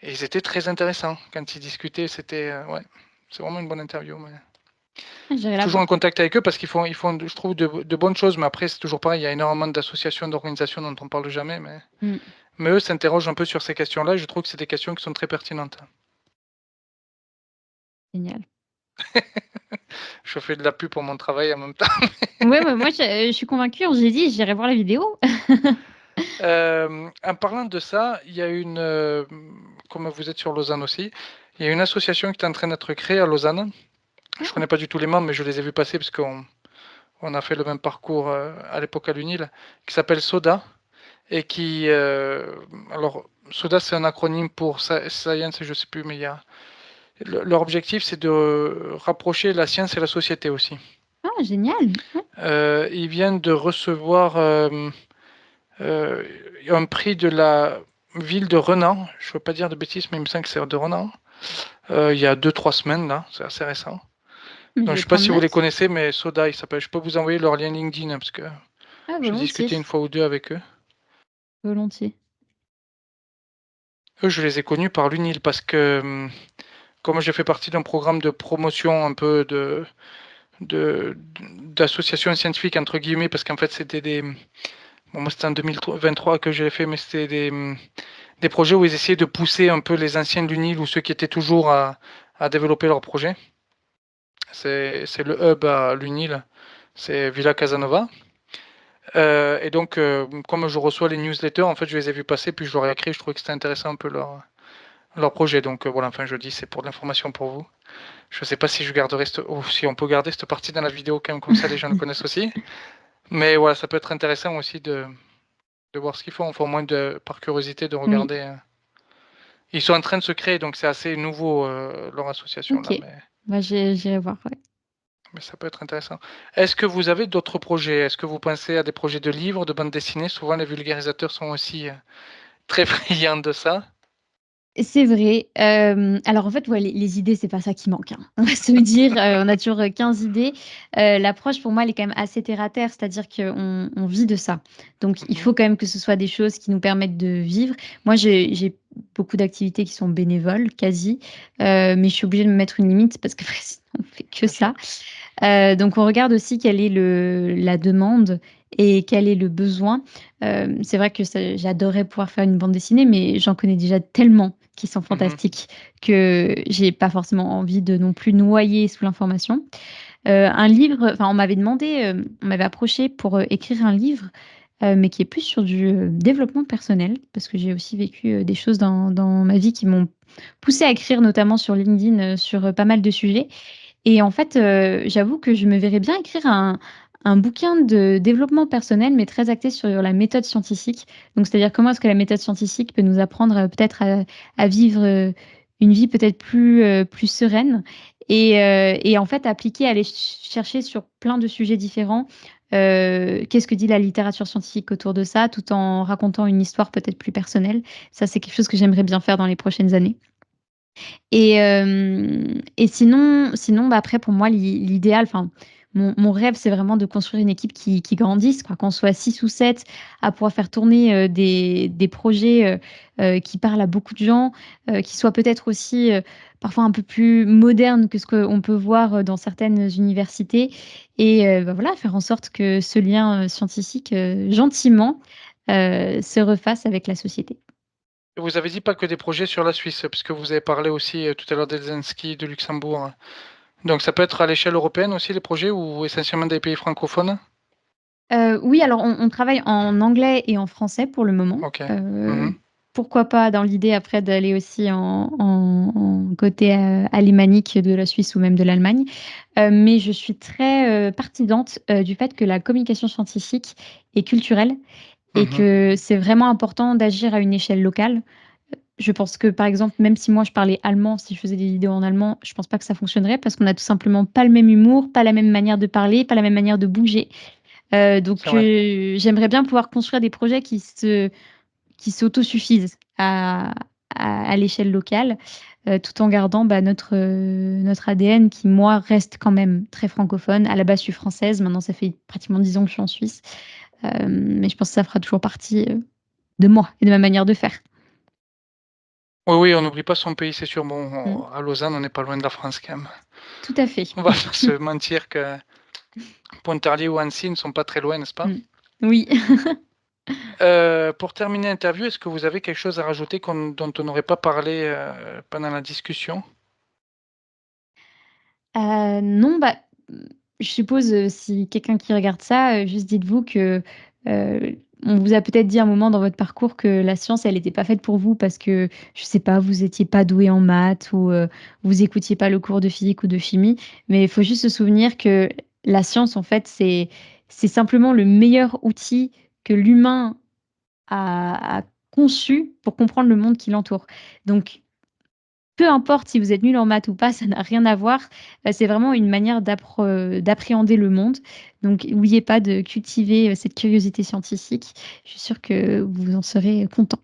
Et ils étaient très intéressants. Quand ils discutaient, c'était... ouais, c'est vraiment une bonne interview. Mais... J'irai la toujours en voir. contact avec eux parce qu'ils font, je trouve, de bonnes choses. Mais après, c'est toujours pareil, il y a énormément d'associations, d'organisations dont on parle jamais. Mmh. Mais eux s'interrogent un peu sur ces questions-là et je trouve que c'est des questions qui sont très pertinentes. Génial. Je fais de la pub pour mon travail en même temps. Ouais, ouais, moi je suis convaincue, j'ai dit: «J'irai voir la vidéo». En parlant de ça, il y a comme vous êtes sur Lausanne aussi, il y a une association qui est en train d'être créée à Lausanne. Je connais pas du tout les membres, mais je les ai vus passer parce qu'on a fait le même parcours à l'époque à l'UNIL, qui s'appelle SODA. Et qui... alors, SODA, c'est un acronyme pour Science, je sais plus, mais il y a... Leur objectif, c'est de rapprocher la science et la société aussi. Ah génial! Ouais. Ils viennent de recevoir un prix de la ville de Renan. Je ne veux pas dire de bêtises, mais il me semble que c'est de Renan. Il y a 2-3 semaines, là. C'est assez récent. Mais Donc, je je vais sais pas prendre si vous les note. connaissez, mais Soda, il s'appelle. Je peux vous envoyer leur lien LinkedIn, hein, parce que Ah j'ai discuté volontiers, une fois ou deux avec eux. volontiers. Eux, je les ai connus par l'UNIL, parce que comme j'ai fait partie d'un programme de promotion un peu d'associations scientifiques, entre guillemets, parce qu'en fait, c'était des... Bon, moi, c'était en 2023 que j'ai fait, mais c'était des projets où ils essayaient de pousser un peu les anciens de l'UNIL ou ceux qui étaient toujours à développer leurs projets. C'est le hub à l'UNIL, c'est Villa Casanova. Et donc, comme je reçois les newsletters, en fait, je les ai vus passer, puis je leur ai écrit, je trouvais que c'était intéressant un peu leur projet. Donc voilà, enfin, je dis, c'est pour de l'information pour vous. Je sais pas si je garderai si on peut garder cette partie dans la vidéo quand même, comme ça les gens le connaissent aussi. Mais voilà, ça peut être intéressant aussi de voir ce qu'ils font, enfin au moins par curiosité de Oui, regarder. Ils sont en train de se créer, donc c'est assez nouveau leur association là, OK. Bah, j'irai voir, ouais. mais ça peut être intéressant. Est-ce que vous avez d'autres projets? Est-ce que vous pensez à des projets de livres, de bande dessinée? Souvent les vulgarisateurs sont aussi très friands de ça. C'est vrai, alors en fait, ouais, les idées, c'est pas ça qui manque, hein. On va se le dire, on a toujours, 15 idées. L'approche pour moi, elle est quand même assez terre à terre, c'est-à-dire qu'on vit de ça. Donc il faut quand même que ce soit des choses qui nous permettent de vivre. Moi, j'ai beaucoup d'activités qui sont bénévoles, quasi, mais je suis obligée de me mettre une limite parce qu'après sinon on fait que Bien sûr. ça. Donc on regarde aussi quelle est la demande et quel est le besoin. C'est vrai que j'adorerais pouvoir faire une bande dessinée, mais j'en connais déjà tellement qui sont Mhm. fantastiques que j'ai pas forcément envie de non plus noyer sous l'information. Un livre, enfin on m'avait demandé, on m'avait approché pour écrire un livre, mais qui est plus sur du développement personnel, parce que j'ai aussi vécu des choses dans ma vie qui m'ont poussée à écrire, notamment sur LinkedIn, sur pas mal de sujets. Et en fait, j'avoue que je me verrais bien écrire un bouquin de développement personnel, mais très axé sur la méthode scientifique. Donc c'est-à-dire comment est-ce que la méthode scientifique peut nous apprendre, peut-être à vivre, une vie peut-être plus sereine et en fait appliquer, aller chercher sur plein de sujets différents, qu'est-ce que dit la littérature scientifique autour de ça, tout en racontant une histoire peut-être plus personnelle. Ça, c'est quelque chose que j'aimerais bien faire dans les prochaines années. Et sinon, bah, après pour moi l'idéal, enfin, mon rêve, c'est vraiment de construire une équipe qui grandisse, quoi, qu'on soit 6 ou 7 à pouvoir faire tourner, des projets, qui parlent à beaucoup de gens, qui soient peut-être aussi, parfois un peu plus modernes que ce qu'on peut voir, dans certaines universités et bah, voilà, faire en sorte que ce lien, scientifique, gentiment, se refasse avec la société. Et vous avez dit pas que des projets sur la Suisse, puisque vous avez parlé aussi, tout à l'heure d'Helsinki, de Luxembourg, hein. Donc ça peut être à l'échelle européenne aussi les projets ou essentiellement des pays francophones? Oui, alors on travaille en anglais et en français pour le moment. OK. Mmh. Pourquoi pas dans l'idée après d'aller aussi en côté, alémanique de la Suisse ou même de l'Allemagne. Mais je suis très, partisante, du fait que la communication scientifique est culturelle et Mmh. que c'est vraiment important d'agir à une échelle locale. Je pense que, par exemple, même si moi je parlais allemand, si je faisais des vidéos en allemand, je pense pas que ça fonctionnerait parce qu'on a tout simplement pas le même humour, pas la même manière de parler, pas la même manière de bouger. C'est vrai. J'aimerais bien pouvoir construire des projets qui s'autosuffisent à l'échelle locale, tout en gardant, bah, notre ADN qui, moi, reste quand même très francophone. À la base, je suis française, maintenant ça fait pratiquement 10 ans que je suis en Suisse, mais je pense que ça fera toujours partie, de moi et de ma manière de faire. Oui, oui, on n'oublie pas son pays, c'est sûr. Bon, Mmh. à Lausanne, on n'est pas loin de la France quand même. Tout à fait. On va pas se mentir que Pontarlier ou Annecy ne sont pas très loin, n'est-ce pas? Mmh. Oui. Pour terminer l'interview, est-ce que vous avez quelque chose à rajouter dont on n'aurait pas parlé, pendant la discussion? Non, bah, je suppose, si quelqu'un qui regarde ça, juste dites-vous que, on vous a peut-être dit à un moment dans votre parcours que la science, elle était pas faite pour vous parce que, je sais pas, vous étiez pas doué en maths ou, vous écoutiez pas le cours de physique ou de chimie. Mais il faut juste se souvenir que la science, en fait, c'est simplement le meilleur outil que l'humain a conçu pour comprendre le monde qui l'entoure. Donc peu importe si vous êtes nul en maths ou pas, ça n'a rien à voir. C'est vraiment une manière d'appréhender le monde. Donc n'oubliez pas de cultiver, cette curiosité scientifique. Je suis sûre que vous en serez content.